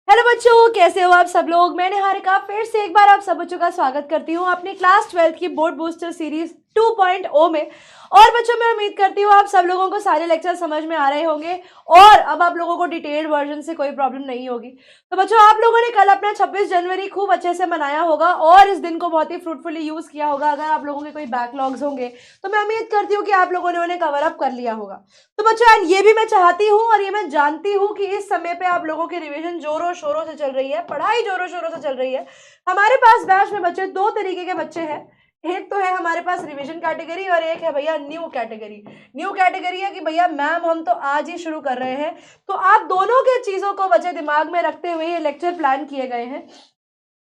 Hello बच्चों, कैसे हो आप सब लोग। मैं निहारिका फिर से एक बार आप सब बच्चों का स्वागत करती हूँ अपनी क्लास 12 की बोर्ड बूस्टर सीरीज 2.0 में। और बच्चों, मैं उम्मीद करती हूँ आप सब लोगों को सारे लेक्चर समझ में आ रहे होंगे और अब आप लोगों को डिटेल्ड वर्जन से कोई प्रॉब्लम नहीं होगी। तो बच्चों, आप लोगों ने कल अपना 26 जनवरी खूब अच्छे से मनाया होगा और इस दिन को बहुत ही फ्रूटफुली यूज किया होगा। अगर आप लोगों के कोई बैकलॉग्स होंगे तो मैं उम्मीद करती हूँ कि आप लोगों ने उन्हें कवर अप कर लिया होगा। तो बच्चों, ये भी मैं चाहती हूँ और ये मैं जानती हूँ कि इस समय पे आप लोगों की रिवीजन जोरों शोरों से चल रही है, पढ़ाई जोरों शोरों से चल रही है। हमारे पास बैच में बच्चे दो तरीके के बच्चे हैं। एक तो है हमारे पास रिवीजन कैटेगरी और एक है भैया न्यू कैटेगरी। न्यू कैटेगरी है कि भैया मैम हम तो आज ही शुरू कर रहे हैं। तो आप दोनों के चीजों को बच्चे दिमाग में रखते हुए ये लेक्चर प्लान किए गए हैं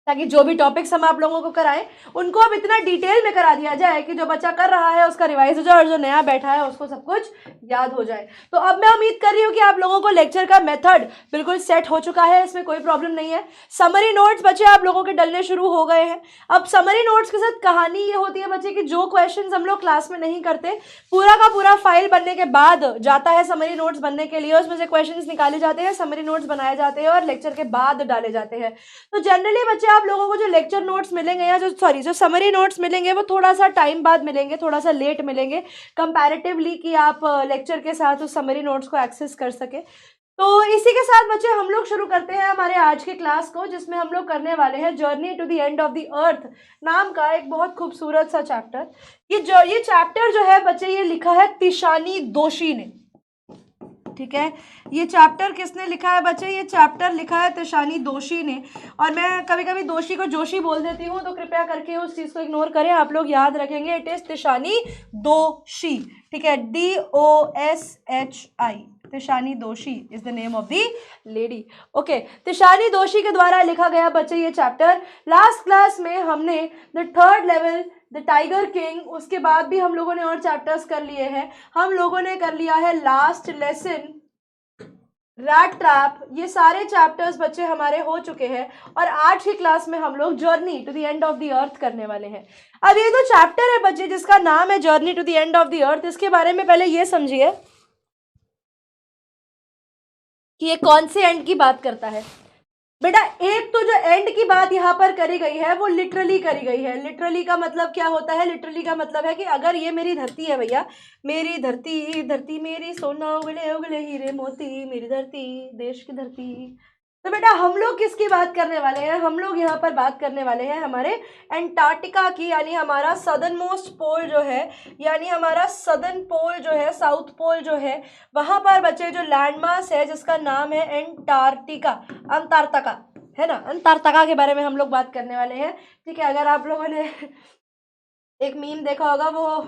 ताकि जो भी टॉपिक्स हम आप लोगों को कराएं उनको अब इतना डिटेल में करा दिया जाए कि जो बच्चा कर रहा है उसका रिवाइज हो जाए और जो नया बैठा है उसको सब कुछ याद हो जाए। तो अब मैं उम्मीद कर रही हूँ कि आप लोगों को लेक्चर का मेथड बिल्कुल सेट हो चुका है, इसमें कोई प्रॉब्लम नहीं है। समरी नोट्स बच्चे आप लोगों के डलने शुरू हो गए हैं। अब समरी नोट्स के साथ कहानी ये होती है बच्चे कि जो क्वेश्चन हम लोग क्लास में नहीं करते, पूरा का पूरा फाइल बनने के बाद जाता है समरी नोट्स बनने के लिए, उसमें से क्वेश्चन निकाले जाते हैं, समरी नोट्स बनाए जाते हैं और लेक्चर के बाद डाले जाते हैं। तो जनरली बच्चे आप लोगों को जो लेक्चर नोट्स मिलेंगे या जो समरी नोट्स मिलेंगे वो थोड़ा सा टाइम बाद मिलेंगे, थोड़ा सा लेट मिलेंगे कंपैरेटिवली, कि आप लेक्चर के साथ उस समरी नोट्स को एक्सेस कर सके। तो इसी के साथ बच्चे हम लोग शुरू करते हैं हमारे आज के क्लास को, जिसमें हम लोग करने वाले हैं journey to the end of the earth नाम का एक बहुत खूबसूरत सा चैप्टर। ये चैप्टर जो है बच्चे ये लिखा है तिशानी दोशी ने। ठीक है, ये चैप्टर किसने लिखा है बच्चे? ये चैप्टर लिखा है तिशानी दोशी ने। और मैं कभी कभी दोषी को जोशी बोल देती हूँ, तो कृपया करके उस चीज को इग्नोर करें, आप लोग याद रखेंगे इट इज तिशानी दोशी। ठीक है, DOSHI, Tishani Doshi is the name of the lady. Okay, Tishani Doshi के द्वारा लिखा गया बच्चे ये चैप्टर। लास्ट क्लास में हमने the third level, the tiger king, उसके बाद भी हम लोगों ने और चैप्टर्स कर लिए हैं। हम लोगों ने कर लिया है लास्ट लेसन रैट ट्रैप। ये सारे चैप्टर्स बच्चे हमारे हो चुके हैं और आज की क्लास में हम लोग journey to the end of the earth करने वाले हैं। अब ये जो चैप्टर है बच्चे जिसका नाम है journey to the end of the earth, इसके बारे में पहले ये समझिए कि ये कौन से एंड की बात करता है। बेटा, एक तो जो एंड की बात यहाँ पर करी गई है वो लिटरली करी गई है। लिटरली का मतलब क्या होता है? लिटरली का मतलब है कि अगर ये मेरी धरती है भैया, मेरी धरती, धरती मेरी सोना उगले उगले हीरे मोती, मेरी धरती देश की धरती। तो बेटा हम लोग किसकी बात करने वाले हैं? हम लोग यहाँ पर बात करने वाले हैं हमारे एंटार्क्टिका की, यानी हमारा सदर्न मोस्ट पोल जो है, यानी हमारा सदर्न पोल जो है, साउथ पोल जो है, वहां पर बच्चे जो लैंडमास है जिसका नाम है एंटार्क्टिका, अंटार्कटिका है ना, अंटार्कटिका के बारे में हम लोग बात करने वाले हैं। ठीक है, अगर आप लोगों ने एक मीम देखा होगा, वो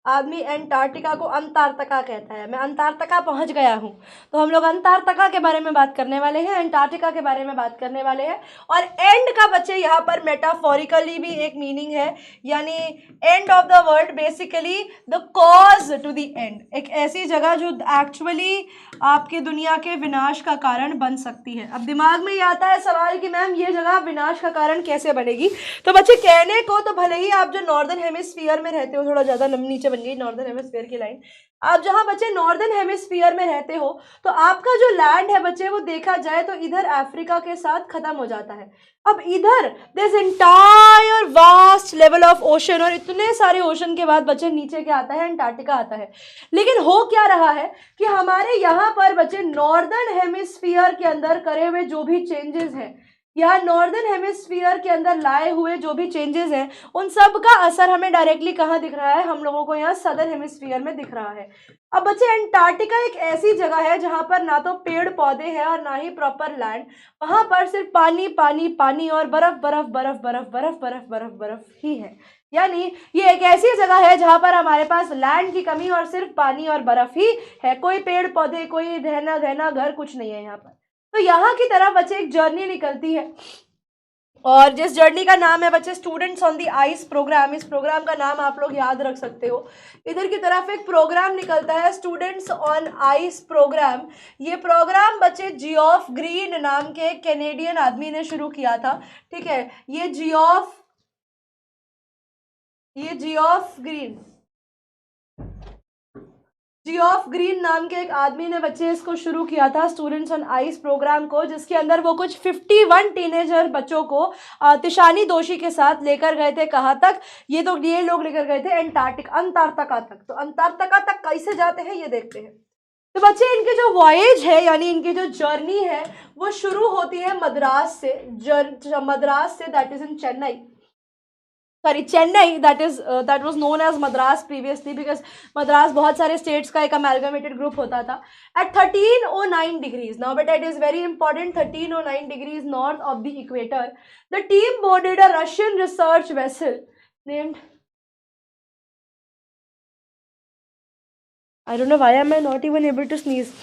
आदमी एंटार्क्टिका को अंटार्कटिका कहता है, मैं अंटार्कटिका पहुंच गया हूं। तो हम लोग अंटार्कटिका के बारे में बात करने वाले हैं, एंटार्क्टिका के बारे में बात करने वाले हैं। और एंड का बच्चे यहाँ पर मेटाफोरिकली भी एक मीनिंग है, यानी end of the world, basically the cause to the end, एक ऐसी जगह जो एक्चुअली आपके दुनिया के विनाश का कारण बन सकती है। अब दिमाग में ये आता है सवाल कि मैम ये जगह विनाश का कारण कैसे बनेगी? तो बच्चे कहने को तो भले ही आप जो नॉर्दर्न हेमिस्फीयर में रहते हो, थोड़ा ज्यादा नीचे बन गई नॉर्दर्न हेमिस्फीयर की लाइन, आप जहां बच्चे नॉर्दर्न हेमिस्फीयर में रहते हो तो आपका जो लैंड है बच्चे वो देखा जाए तो इधर अफ्रीका के साथ खत्म हो जाता है। अब इधर this entire vast level of ocean, और इतने सारे ओशन के बाद बच्चे नीचे क्या आता है? अंटार्कटिका आता है। लेकिन हो क्या रहा है कि हमारे यहाँ पर बच्चे नॉर्दर्न हेमिस्फीयर के अंदर करे हुए जो भी चेंजेस हैं, या नॉर्दर्न हेमिस्फीयर के अंदर लाए हुए जो भी चेंजेस हैं, उन सब का असर हमें डायरेक्टली कहाँ दिख रहा है? हम लोगों को यहाँ सदर्न हेमिस्फीयर में दिख रहा है। अब बच्चे अंटार्कटिका एक ऐसी जगह है जहां पर ना तो पेड़ पौधे हैं और ना ही प्रॉपर लैंड, वहां पर सिर्फ पानी पानी पानी और बर्फ बर्फ बर्फ बर्फ बर्फ बर्फ बर्फ बर्फ ही है। यानी ये एक ऐसी जगह है जहां पर हमारे पास लैंड की कमी और सिर्फ पानी और बर्फ ही है, कोई पेड़ पौधे, कोई रहना रहना घर कुछ नहीं है यहाँ पर। तो यहाँ की तरफ बच्चे एक जर्नी निकलती है और जिस जर्नी का नाम है बच्चे students on the ice programme. इस प्रोग्राम का नाम आप लोग याद रख सकते हो। इधर की तरफ एक प्रोग्राम निकलता है स्टूडेंट्स ऑन आइस प्रोग्राम। ये प्रोग्राम बच्चे जियोफ ग्रीन नाम के कैनेडियन आदमी ने शुरू किया था। ठीक है, ये जियोफ ग्रीन जियोफ ग्रीन नाम के एक आदमी ने बच्चे इसको शुरू किया था, स्टूडेंट्स ऑन आइस प्रोग्राम को, जिसके अंदर वो कुछ 51 टीनेजर बच्चों को तिशानी दोषी के साथ लेकर गए थे। कहाँ तक? ये लोग लेकर गए थे अंटार्कटिका तक। तो अंटार्कटिका तक कैसे जाते हैं ये देखते हैं। तो बच्चे इनकी जो वॉयेज है यानी इनकी जो जर्नी है वो शुरू होती है मद्रास से, that is in Chennai, that was known as Madras previously because Madras बहुत सारे states का एक amalgamated group होता था। At 1309 degrees, now but it is very important, 1309 degrees north of the equator, the team boarded a Russian research vessel named, I don't know why am I not even able to sneeze,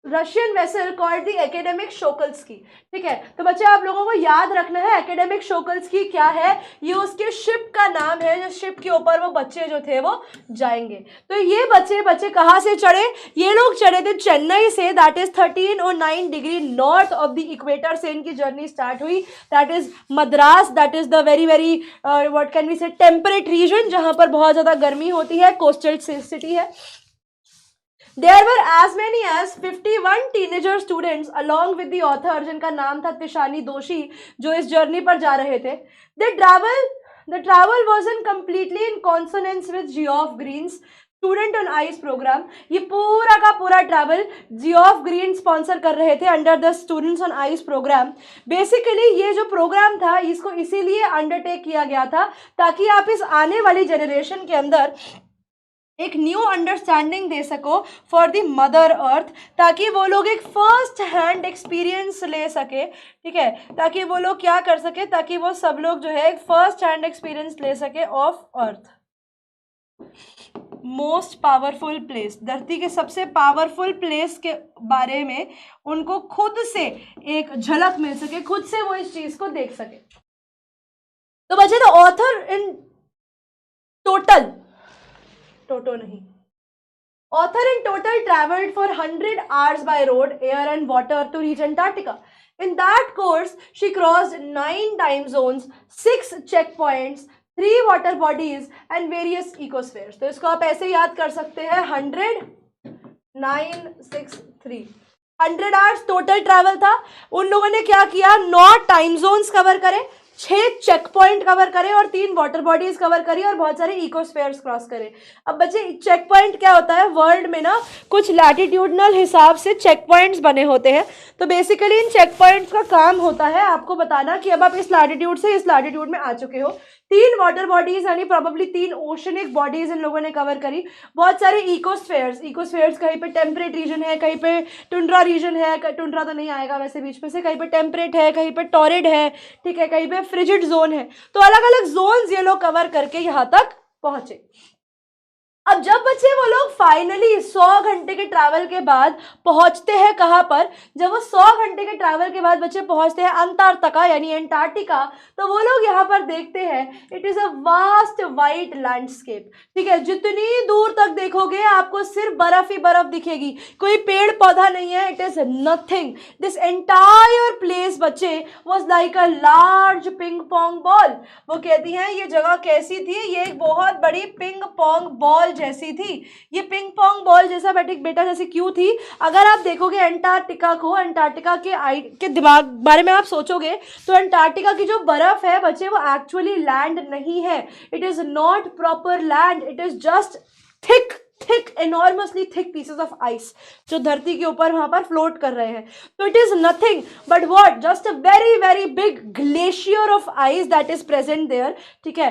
Russian vessel called the Akademik Shokalskiy. ठीक है, तो बच्चे आप लोगों को याद रखना है एकेडमिक शोकल्स्की क्या है, ये उसके शिप का नाम है, जो शिप के ऊपर वो बच्चे जो थे वो जाएंगे। तो ये बच्चे कहाँ से चढ़े? ये लोग चढ़े थे चेन्नई से, that is 1309 degree north of the equator से इनकी जर्नी स्टार्ट हुई। That is Madras, that is the very very what can we say temperate region, जहाँ पर बहुत ज़्यादा गर्मी होती है, कोस्टल सिटी है। There were as many as 51 teenager students along with the author, जिनका नाम था तिशानी दोषी, जो इस जर्नी पर जा रहे थे। The travel wasn't completely in consonance with Geoff Green's student on ice programme. ये पूरा का पूरा ट्रैवल जियोफ ग्रीन स्पॉन्सर कर रहे थे under the students on ice programme. Basically ये जो प्रोग्राम था इसको इसीलिए अंडरटेक किया गया था ताकि आप इस आने वाली जनरेशन के अंदर एक न्यू अंडरस्टैंडिंग दे सको फॉर द मदर अर्थ, ताकि वो लोग एक फर्स्ट हैंड एक्सपीरियंस ले सके। ठीक है, ताकि वो लोग क्या कर सके, ताकि वो सब लोग जो है एक फर्स्ट हैंड एक्सपीरियंस ले सके of earth, most powerful place, धरती के सबसे पावरफुल प्लेस के बारे में उनको खुद से एक झलक मिल सके, खुद से वो इस चीज को देख सके। तो बच्चे the author in total Author in total traveled for 100 hours by road, air and water to reach Antarctica. In that course, she crossed 9 time zones, 6 checkpoints, 3 water bodies and various ecospheres. तो इसको आप ऐसे याद कर सकते हैं 100, 9, 6, 3। 100 hours total travel था। उन लोगों ने क्या किया, 9 टाइम जोन्स कवर करे, 6 चेक पॉइंट कवर करे और 3 वाटर बॉडीज कवर करी और बहुत सारे इकोस्फेयर्स क्रॉस करे। अब बच्चे चेक पॉइंट क्या होता है, वर्ल्ड में ना कुछ लैटिट्यूडनल हिसाब से चेक पॉइंट्स बने होते हैं। तो बेसिकली इन चेक पॉइंट्स का काम होता है आपको बताना कि अब आप इस लैटिट्यूड से इस लैटिट्यूड में आ चुके हो। 3 वाटर बॉडीज यानी प्रोबेबली 3 ओशनिक बॉडीज इन लोगों ने कवर करी। बहुत सारे इकोस्फेयर्स कहीं पे टेम्परेट रीजन है, कहीं पे टुंड्रा रीजन है, टुंड्रा तो नहीं आएगा वैसे बीच में से, कहीं पे टेम्परेट है, कहीं पे टॉरिड है, ठीक है, कहीं पे फ्रिजिड जोन है। तो अलग अलग जोन्स ये लोग कवर करके यहाँ तक पहुंचे। अब जब बच्चे वो लोग फाइनली 100 घंटे के ट्रैवल के बाद पहुंचते हैं कहाँ पर, जब वो 100 घंटे के ट्रैवल के बाद बच्चे पहुंचते हैं अंटार्कटिका यानी अंटार्कटिका, तो वो लोग यहाँ पर देखते हैं it is a vast white landscape. ठीक है, जितनी दूर तक देखोगे आपको सिर्फ बर्फ ही बर्फ दिखेगी, कोई पेड़ पौधा नहीं है, it is nothing. This entire place बच्चे was like a large ping pong ball. वो कहती हैं ये जगह कैसी थी, ये एक बहुत बड़ी पिंग पोंग बॉल जैसी थी। ये पिंग पोंग बॉल जैसा बेटा जैसी क्यों थी? अगर आप देखोगे अंटार्कटिका को, अंटार्कटिका के दिमाग बारे में आप सोचोगे तो अंटार्कटिका की जो बर्फ है बच्चे वो एक्चुअली लैंड नहीं है। It is not proper land, it is just thick enormously thick pieces of ice जो धरती के ऊपर वहां पर फ्लोट कर रहे हैं। तो it is nothing but what, just a very very big glacier of ice that is present there. ठीक है,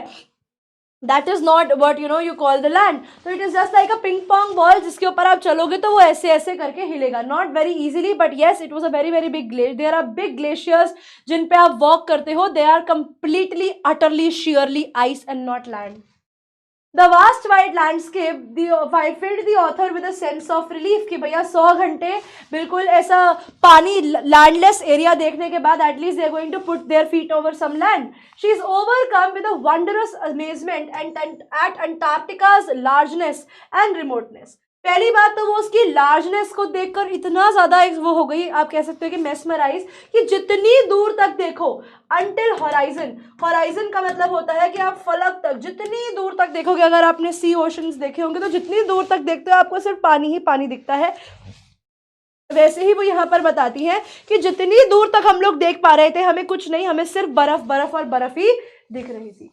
that is not what you call the land. तो it is just like a ping pong ball जिसके ऊपर आप चलोगे तो वो ऐसे ऐसे करके हिलेगा, not very easily but yes it was a very very big glacier. There are big glaciers जिन पे आप वॉक करते हो, they are completely utterly sheerly ice and not land. The vast white landscape filled the author with a sense of relief कि भैया 100 घंटे बिल्कुल ऐसा पानी लैंडलेस एरिया देखने के बाद at least they are going to put their feet over some land. She is overcome with a wondrous amazement at Antarctica's largeness and remoteness. पहली बात तो वो उसकी लार्जनेस को देखकर इतना ज्यादा वो हो गई, आप कह सकते हो कि मेस्मराइज, कि जितनी दूर तक देखो, अंटिल हॉराइजन। हॉराइजन का मतलब होता है कि आप फलक तक, जितनी दूर तक देखोगे, अगर आपने सी ओशंस देखे होंगे तो जितनी दूर तक देखते हो आपको सिर्फ पानी ही पानी दिखता है। वैसे ही वो यहाँ पर बताती है कि जितनी दूर तक हम लोग देख पा रहे थे, हमें कुछ नहीं, हमें सिर्फ बर्फ बर्फ और बर्फ ही दिख रही थी।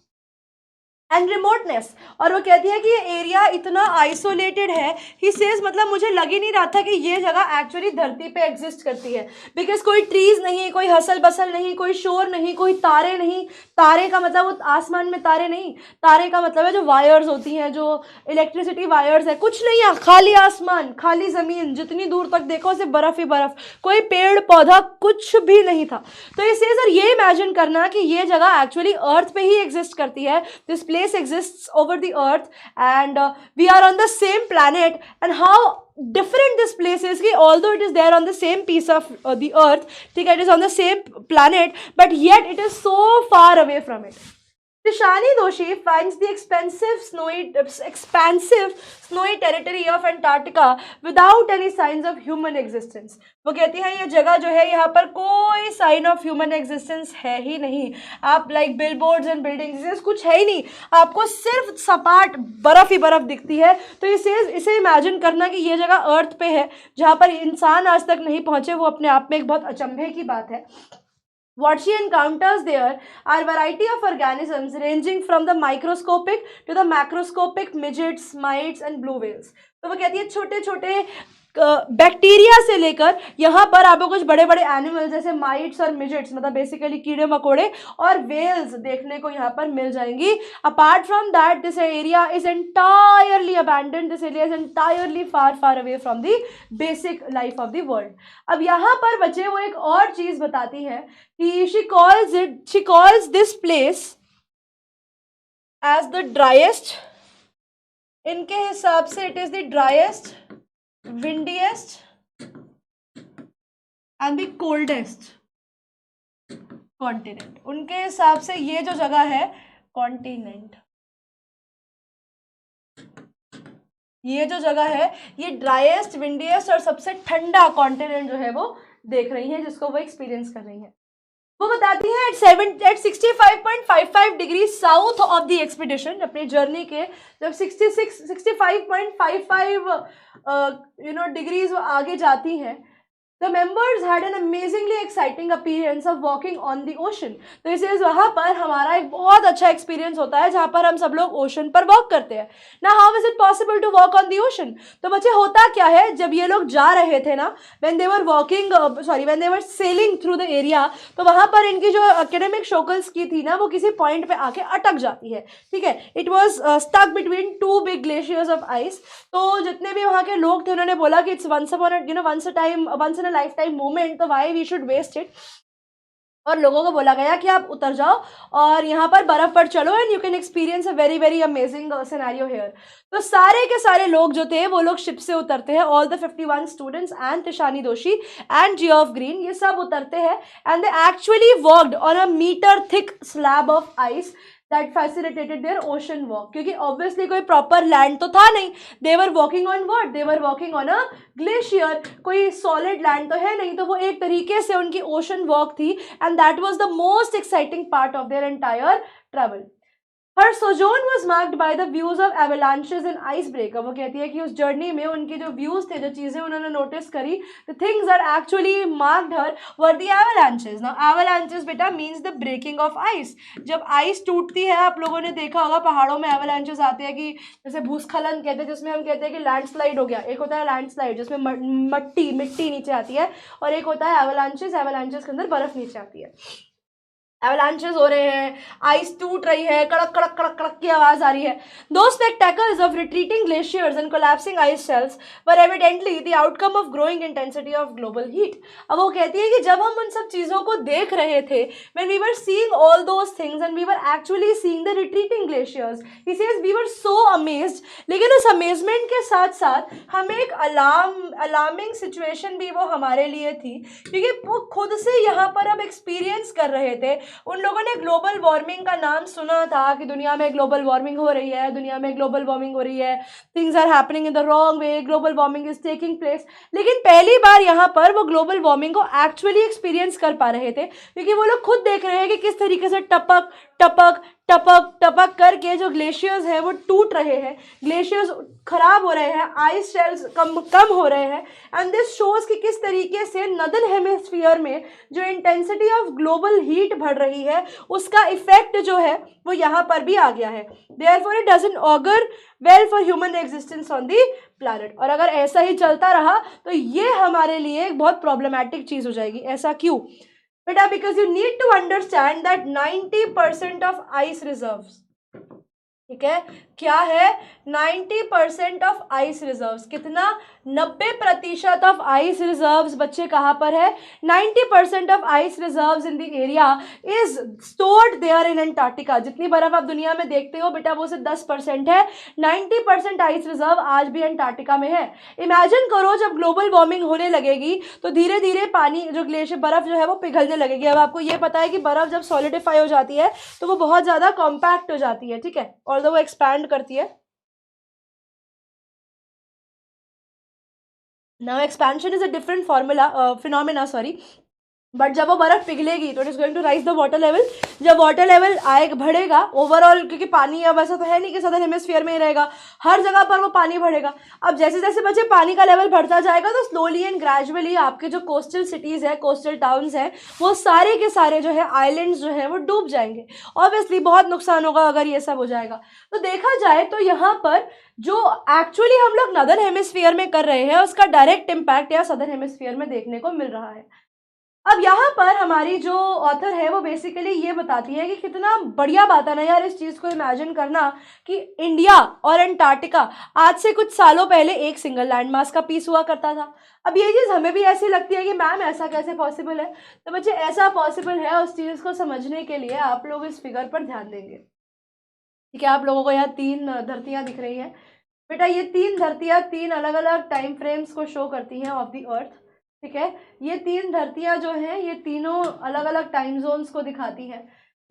एंड रिमोटनेस, और वो कहती है कि ये एरिया इतना आइसोलेटेड है, ही सेज, मतलब मुझे लग ही नहीं रहा था कि ये जगह एक्चुअली धरती पे एग्जिस्ट करती है, बिकॉज कोई ट्रीज नहीं, कोई हसल बसल नहीं, कोई शोर नहीं, कोई तारे नहीं। तारे का मतलब वो आसमान में तारे नहीं, तारे का मतलब है जो वायर्स होती हैं, जो इलेक्ट्रिसिटी वायर्स है, कुछ नहीं है, खाली आसमान, खाली जमीन, जितनी दूर तक देखो सिर्फ बर्फ ही बर्फ, कोई पेड़ पौधा कुछ भी नहीं था। तो इससे सर ये इमेजिन करना कि ये जगह एक्चुअली अर्थ पे ही एग्जिस्ट करती है, this place exists over the earth and we are on the same planet, and how different this place is कि although it is there on the same piece of the earth, ठीक है, it is on the same planet, but yet it is so far away from it. Tishani Doshi finds the expansive snowy territory of Antarctica without any signs of human existence. वो कहती है ये जगह जो है, यहाँ पर कोई साइन ऑफ ह्यूमन एग्जिस्टेंस है ही नहीं। आप लाइक बिलबोर्ड्स एंड बिल्डिंग्स कुछ है ही नहीं, आपको सिर्फ सपाट बर्फ ही बर्फ दिखती है। तो इसे इमेजिन करना कि ये जगह अर्थ पे है, जहाँ पर इंसान आज तक नहीं पहुंचे, वो अपने आप में एक बहुत अचंभे की बात है। What she encounters there are variety of organisms ranging from the microscopic to the macroscopic midgets, mites and blue whales. तो वो कहती है छोटे छोटे बैक्टीरिया से लेकर यहाँ पर आपको कुछ बड़े बड़े एनिमल्स जैसे माइट्स और मिजेट्स, मतलब बेसिकली कीड़े मकोड़े, और वेल्स देखने को यहाँ पर मिल जाएंगी। Apart from that this area is entirely abandoned, this area is entirely far far away from the basic life of the world. अब यहाँ पर बच्चे वो एक और चीज बताती है कि she calls this place as the driest, इनके हिसाब से it is the driest, windiest and the coldest continent। उनके हिसाब से ये जो जगह है कॉन्टिनेंट, ये जो जगह है ये ड्राइएस्ट, विंडिएस्ट और सबसे ठंडा कॉन्टिनेंट जो है वो देख रही है, जिसको वो एक्सपीरियंस कर रही है। वो बताती है at 65.55 degree south of the expedition, अपनी जर्नी के जब 65.55 डिग्रीज आगे जाती हैं, The members had an amazingly exciting appearance of walking on the ocean. तो इसे वहाँ पर हमारा एक बहुत अच्छा एक्सपीरियंस होता है जहाँ पर हम सब लोग ओशन पर वॉक करते हैं ना। How is it possible to walk on the ocean? तो बच्चे होता क्या है, जब ये लोग जा रहे थे ना, when they were selling through the area, तो वहाँ पर इनकी जो एकेडमिक शोकल्स की थी ना, वो किसी पॉइंट पे आके अटक जाती है, ठीक है। It was stuck between two big glaciers of ice. तो जितने भी वहाँ के लोग थे उन्होंने बोला कि it's once in lifetime moment, तो why we should waste it. और लोगों को बोला गया कि आप उतर जाओ और यहाँ पर बर्फ पर चलो and you can experience a very very amazing scenario here. तो सारे के सारे लोग जो थे वो लोग शिप से उतरते हैं, all the 51 students and Tishani Doshi and Geoff Green, ये सब उतरते हैं and they actually walked on a metre thick slab of ice that facilitated their ocean walk, क्योंकि obviously कोई proper land तो था नहीं, they were walking on what? They were walking on a glacier, कोई solid land तो है नहीं, तो वो एक तरीके से उनकी ocean walk थी and that was the most exciting part of their entire travel. Her sojourn was marked by the views of avalanches and icebreaker। वो कहती है कि उस जर्नी में उनके जो व्यूज थे, जो चीजें उन्होंने नोटिस करी, the things that actually marked her were the avalanches। Now avalanches बेटा means the breaking of ice। जब आइस टूटती है, आप लोगों ने देखा होगा पहाड़ों में avalanches आते हैं, कि जैसे भूस्खलन कहते हैं, जिसमें हम कहते हैं कि लैंडस्लाइड हो गया। एक होता है लैंडस्लाइड जिसमें मिट्टी नीचे आती है, और एक होता है avalanches के अंदर बर्फ नीचे आती है। एवलांचेस हो रहे हैं, आइस टूट रही है, कड़क कड़क कड़क कड़क की आवाज आ रही है। Two spectacles of retreating glaciers and collapsing ice shelves were evidently the outcome of growing intensity of global heat. अब वो कहती है कि जब हम उन सब चीज़ों को देख रहे थे, when we were seeing all those things and we were actually seeing the retreating glaciers, he says we were so amazed. लेकिन उस अमेजमेंट के साथ साथ हमें एक अलार्मिंग सिचुएशन भी वो हमारे लिए थी, क्योंकि वो खुद से यहाँ पर अब एक्सपीरियंस कर रहे थे उन लोगों ने ग्लोबल वार्मिंग का नाम सुना था कि दुनिया में ग्लोबल वार्मिंग हो रही है, दुनिया में ग्लोबल वार्मिंग हो रही है, things are happening in the wrong way, global warming is taking place. लेकिन पहली बार यहाँ पर वो ग्लोबल वार्मिंग को एक्चुअली एक्सपीरियंस कर पा रहे थे, क्योंकि वो लोग खुद देख रहे हैं कि किस तरीके से टपक टपक टपक टपक करके जो ग्लेशियर्स हैं वो टूट रहे हैं, ग्लेशियर्स खराब हो रहे हैं, आइस शेल्स कम हो रहे हैं। एंड दिस शोज कि किस तरीके से नदर्न हेमिस्फीयर में जो इंटेंसिटी ऑफ ग्लोबल हीट बढ़ रही है उसका इफेक्ट जो है वो यहाँ पर भी आ गया है। Therefore it doesn't auger well for human existence on the planet. और अगर ऐसा ही चलता रहा तो ये हमारे लिए एक बहुत प्रॉब्लमैटिक चीज हो जाएगी। ऐसा क्यों बेटा? Because you need to understand that 90% of ice reserves, ठीक है, क्या है 90% ऑफ आइस रिजर्व्स। कितना? 90% ऑफ आइस रिजर्व्स बच्चे कहाँ पर है? 90% of ice reserves in the area is stored there in Antarctica. जितनी बर्फ आप दुनिया में देखते हो बेटा वो सिर्फ 10% है, 90% आइस रिजर्व आज भी अंटार्कटिका में है। इमेजिन करो जब ग्लोबल वार्मिंग होने लगेगी तो धीरे धीरे पानी जो ग्लेशियर बर्फ जो है वो पिघलने लगेगी। अब आपको ये पता है कि बर्फ जब सॉलिडिफाई हो जाती है तो वो बहुत ज्यादा कॉम्पैक्ट हो जाती है, ठीक है, और वो एक्सपैंड करती है। Now expansion is a different formula phenomena, sorry, but जब वो बर्फ पिघलेगी तो it is going to rise the water level. जब वाटर लेवल बढ़ेगा ओवरऑल, क्योंकि पानी अब ऐसा तो है नहीं कि सदर्न हेमिस्फीयर में ही रहेगा, हर जगह पर वो पानी बढ़ेगा। अब जैसे जैसे बच्चे पानी का लेवल बढ़ता जाएगा तो स्लोली एंड ग्रेजुअली आपके जो कोस्टल सिटीज़ है, कोस्टल टाउन्स हैं, वो सारे के सारे जो है आइलैंड्स जो है वो डूब जाएंगे। ऑब्वियसली बहुत नुकसान होगा अगर ये सब हो जाएगा। तो देखा जाए तो यहाँ पर जो एक्चुअली हम लोग नदर्न हेमिस्फीयर में कर रहे हैं उसका डायरेक्ट इम्पैक्ट या सदर्न हेमिस्फीयर में देखने को मिल रहा है। अब यहाँ पर हमारी जो ऑथर है वो बेसिकली ये बताती है कि कितना बढ़िया बात है ना यार इस चीज़ को इमेजिन करना कि इंडिया और अंटार्कटिका आज से कुछ सालों पहले एक सिंगल लैंडमास का पीस हुआ करता था। अब ये चीज़ हमें भी ऐसी लगती है कि मैम ऐसा कैसे पॉसिबल है? तो बच्चे ऐसा पॉसिबल है, उस चीज़ को समझने के लिए आप लोग इस फिगर पर ध्यान देंगे। ठीक है, आप लोगों को यहाँ 3 धरतियाँ दिख रही हैं बेटा। ये 3 धरतियाँ 3 अलग अलग टाइम फ्रेम्स को शो करती हैं ऑफ द अर्थ, ठीक है। ये 3 धरतियाँ जो हैं ये तीनों अलग अलग टाइम जोन्स को दिखाती हैं।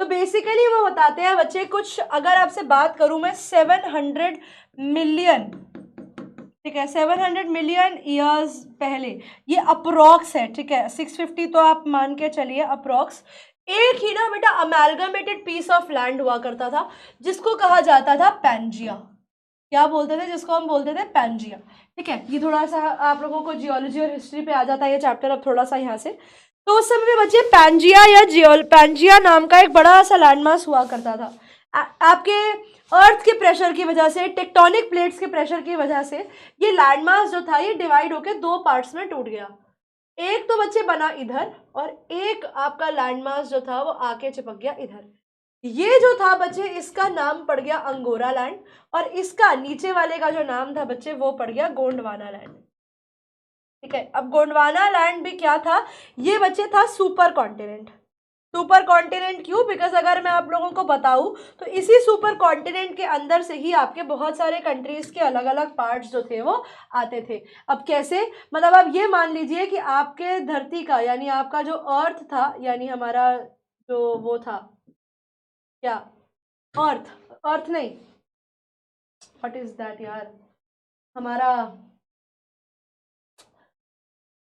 तो बेसिकली वो बताते हैं बच्चे कुछ, अगर आपसे बात करूं मैं 700 मिलियन, ठीक है, 700 मिलियन ईयर्स पहले, ये अप्रोक्स है, ठीक है, 650 तो आप मान के चलिए अप्रोक्स। एक ही ना बेटा अमेलगमेटेड पीस ऑफ लैंड हुआ करता था जिसको कहा जाता था पैंजिया। क्या बोलते थे? जिसको हम बोलते थे पैंजिया, ठीक है। ये थोड़ा सा आप लोगों को जियोलॉजी और हिस्ट्री पे आ जाता है ये चैप्टर अब थोड़ा सा यहाँ से। तो उस समय में बच्चे पैंजिया या पैंजिया नाम का एक बड़ा सा लैंडमास हुआ करता था। आपके अर्थ के प्रेशर की वजह से, टेक्टोनिक प्लेट्स के प्रेशर की वजह से ये लैंडमास जो था ये डिवाइड होकर 2 पार्ट्स में टूट गया। एक तो बच्चे बना इधर और एक आपका लैंडमास जो था वो आके चिपक गया इधर। ये जो था बच्चे इसका नाम पड़ गया अंगोरा लैंड और इसका नीचे वाले का जो नाम था बच्चे वो पड़ गया गोंडवाना लैंड, ठीक है। अब गोंडवाना लैंड भी क्या था? ये बच्चे था सुपर कॉन्टिनेंट। सुपर कॉन्टिनेंट क्यों? बिकॉज अगर मैं आप लोगों को बताऊं तो इसी सुपर कॉन्टिनेंट के अंदर से ही आपके बहुत सारे कंट्रीज के अलग अलग पार्ट्स जो थे वो आते थे। अब कैसे? मतलब आप ये मान लीजिए कि आपके धरती का यानी आपका जो अर्थ था, यानी हमारा जो वो था क्या, अर्थ नहीं, व्हाट इज दैट यार, हमारा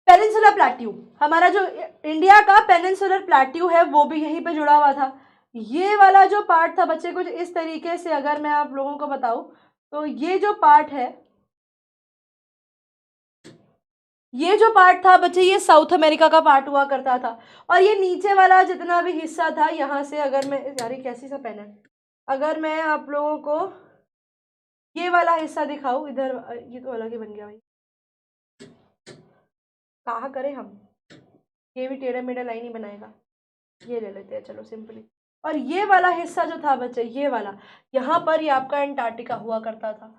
पेनिनसुलर प्लेट्यू, हमारा जो इंडिया का पेनिनसुलर प्लेट्यू है वो भी यहीं पे जुड़ा हुआ था। ये वाला जो पार्ट था बच्चे कुछ इस तरीके से अगर मैं आप लोगों को बताऊं तो ये जो पार्ट है, ये जो पार्ट था बच्चे ये साउथ अमेरिका का पार्ट हुआ करता था। और ये नीचे वाला जितना भी हिस्सा था यहाँ से, अगर मैं, यार ये कैसी सा पेन है, अगर मैं आप लोगों को ये वाला हिस्सा दिखाऊं इधर, ये तो अलग ही बन गया भाई, कहाँ करें हम, ये भी टेढ़ा मेढ़ा लाइन ही बनाएगा, ये ले लेते हैं चलो सिंपली। और ये वाला हिस्सा जो था बच्चे, ये वाला, यहाँ पर ये आपका अंटार्कटिका हुआ करता था।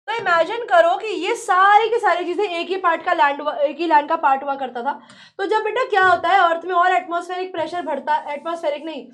तो इमेजिन करो कि ये सारी की सारी चीजें एक ही पार्ट का लैंड, एक ही लैंड का पार्ट हुआ करता था। तो जब बेटा क्या होता है अर्थ में और एटमॉस्फेरिक प्रेशर बढ़ता, एटमॉस्फेरिक नहीं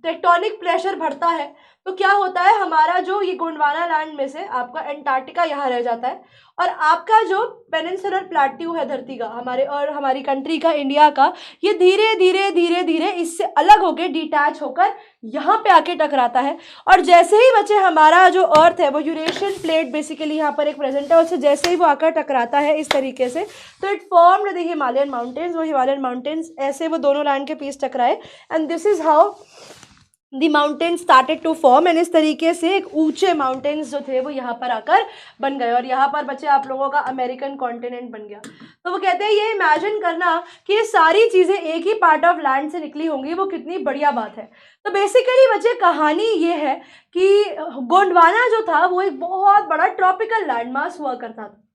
टेक्टोनिक प्रेशर बढ़ता है, तो क्या होता है, हमारा जो ये गोंडवाना लैंड में से आपका एंटार्क्टिका यहाँ रह जाता है, और आपका जो पेनिनसुलर प्लेट्यू है धरती का, हमारे और हमारी कंट्री का, इंडिया का, ये धीरे धीरे धीरे धीरे इससे अलग होकर डिटैच होकर यहाँ पे आके टकराता है। और जैसे ही बच्चे हमारा जो अर्थ है वो यूरेशियन प्लेट बेसिकली यहाँ पर एक प्रेजेंट है, उससे जैसे ही वो आकर टकराता है इस तरीके से, तो it formed the Himalayan mountains. वो हिमालयन माउंटेन्स ऐसे वो दोनों लैंड के पीस टकराए, and this is how the mountain started to form. And इस तरीके से एक ऊंचे माउंटेन्स जो थे वो यहाँ पर आकर बन गए, और यहाँ पर बच्चे आप लोगों का अमेरिकन कॉन्टिनेंट बन गया। तो वो कहते हैं ये इमेजिन करना कि ये सारी चीज़ें एक ही पार्ट ऑफ लैंड से निकली होंगी, वो कितनी बढ़िया बात है। तो बेसिकली बच्चे कहानी ये है कि गोंडवाना जो था वो एक बहुत बड़ा ट्रॉपिकल लैंड मास हुआ करता था।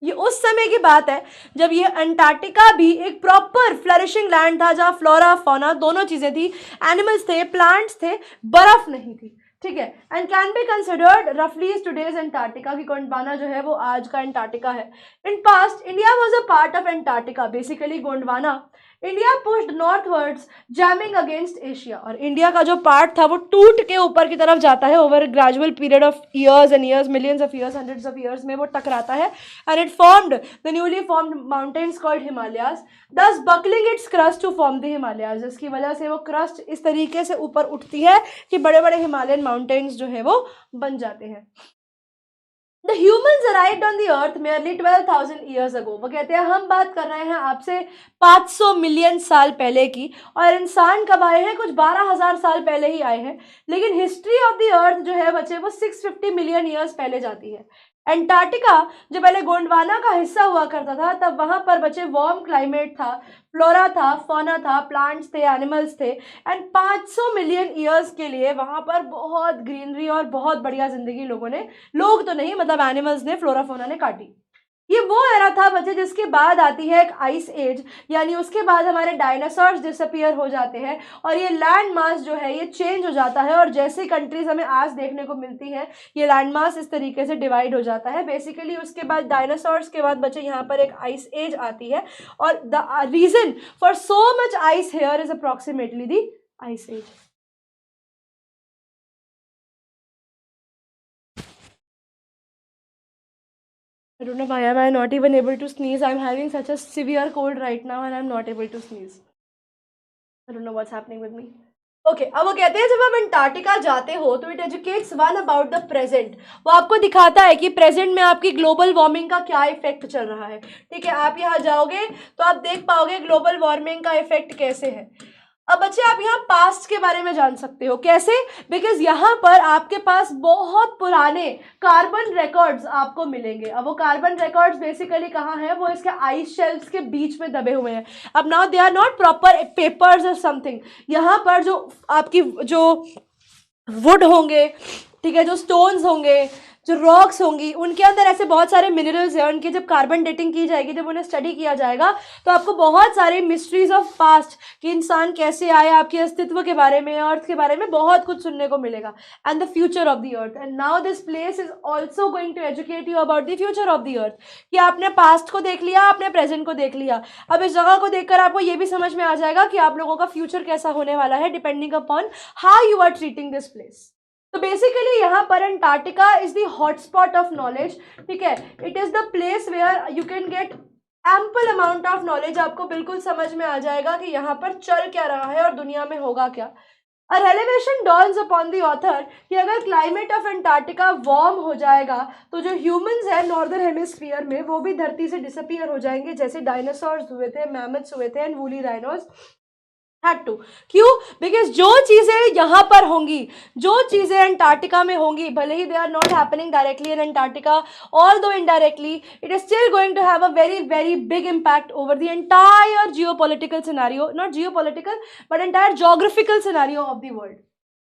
ये उस समय की बात है जब ये अंटार्कटिका भी एक प्रॉपर फ्लरिशिंग लैंड था, जहाँ फ्लोरा फौना दोनों चीज़ें थी, एनिमल्स थे, प्लांट्स थे, बर्फ नहीं थी, ठीक है। एंड कैन बी कंसिडर्ड रफली टुडेज अंटार्कटिका, की गोंडवाना जो है वो आज का अंटार्कटिका है। In past India was a part of Antarctica. Basically Gondwana India pushed northwards jamming against Asia, और इंडिया का जो पार्ट था वो टूट के ऊपर की तरफ जाता है over gradual period of years and years, millions of years, hundreds of years में वो टकराता है, and it formed the newly formed mountains called Himalayas, thus buckling its crust to form the Himalayas. जिसकी वजह से वो क्रस्ट इस तरीके से ऊपर उठती है कि बड़े बड़े हिमालयन माउंटेन्स जो है वो बन जाते हैं। The humans arrived on the earth merely 12,000 years ago। वो कहते हैं हम बात कर रहे हैं आपसे 500 मिलियन साल पहले की, और इंसान कब आए हैं, कुछ 12,000 साल पहले ही आए हैं। लेकिन हिस्ट्री ऑफ द अर्थ जो है बच्चे वो 650 मिलियन ईयर्स पहले जाती है। एंटार्क्टिका जो पहले गोंडवाना का हिस्सा हुआ करता था, तब वहाँ पर बच्चे वार्म क्लाइमेट था, फ्लोरा था, फौना था, प्लांट्स थे, एनिमल्स थे, एंड 500 मिलियन ईयर्स के लिए वहाँ पर बहुत ग्रीनरी और बहुत बढ़िया जिंदगी लोगों ने, लोग तो नहीं मतलब एनिमल्स ने, फ्लोरा फौना ने काटी। ये वो एरा था बच्चे जिसके बाद आती है एक आइस एज, यानी उसके बाद हमारे डायनासोर्स डिसअपियर हो जाते हैं, और ये लैंड मास जो है ये चेंज हो जाता है, और जैसे कंट्रीज हमें आज देखने को मिलती है ये लैंड मास इस तरीके से डिवाइड हो जाता है। बेसिकली उसके बाद डायनासोर्स के बाद बच्चे यहाँ पर एक आइस एज आती है, और the reason for so much ice here is approximately the ice age. I don't know why am I not even able to sneeze. I'm having such a severe cold right now and I'm not able to sneeze. I don't know what's happening with me. Okay, अब वो कहते हैं जब आप Antarctica जाते हो तो it educates one about the present. वो आपको दिखाता है कि प्रेजेंट में आपकी ग्लोबल वार्मिंग का क्या इफेक्ट चल रहा है, ठीक है। आप यहाँ जाओगे तो आप देख पाओगे ग्लोबल वार्मिंग का इफेक्ट कैसे है। अब बच्चे आप यहाँ पास्ट के बारे में जान सकते हो, कैसे, बिकॉज यहाँ पर आपके पास बहुत पुराने कार्बन रिकॉर्ड्स आपको मिलेंगे। अब वो कार्बन रिकॉर्ड्स बेसिकली कहाँ है, वो इसके आइस शेल्फ्स के बीच में दबे हुए हैं। अब now they are not proper papers और समथिंग, यहाँ पर जो आपकी जो वुड होंगे, ठीक है, जो स्टोन्स होंगे, जो रॉक्स होंगी, उनके अंदर ऐसे बहुत सारे मिनरल्स हैं। उनकी जब कार्बन डेटिंग की जाएगी, जब उन्हें स्टडी किया जाएगा, तो आपको बहुत सारे मिस्ट्रीज ऑफ पास्ट कि इंसान कैसे आया, आपके अस्तित्व के बारे में, अर्थ के बारे में बहुत कुछ सुनने को मिलेगा, and the future of the earth. And now this place is also going to educate you about the future of the earth, कि आपने पास्ट को देख लिया, आपने प्रेजेंट को देख लिया, अब इस जगह को देखकर आपको ये भी समझ में आ जाएगा कि आप लोगों का फ्यूचर कैसा होने वाला है, depending upon how you are treating this place. तो बेसिकली यहाँ पर Antarctica is the hotspot of knowledge, ठीक है। It is the place where you can get ample amount of knowledge. आपको बिल्कुल समझ में आ जाएगा कि यहाँ पर चल क्या रहा है और दुनिया में होगा क्या। A revelation dawns upon the author कि अगर क्लाइमेट ऑफ अंटार्कटिका वार्म हो जाएगा तो जो ह्यूमंस है नॉर्दर्न हेमिस्फीयर में वो भी धरती से डिसअपियर हो जाएंगे, जैसे डायनासोर्स हुए थे, मैमथ्स हुए थे, and woolly rhinos had to। क्यों? बिकॉज जो चीज़ें यहाँ पर होंगी, जो चीज़ें अंटार्कटिका में होंगी, भले ही they are not happening directly in Antarctica, although indirectly it is still going to have a very very big impact over the entire geopolitical scenario, not geopolitical but entire geographical scenario of the world.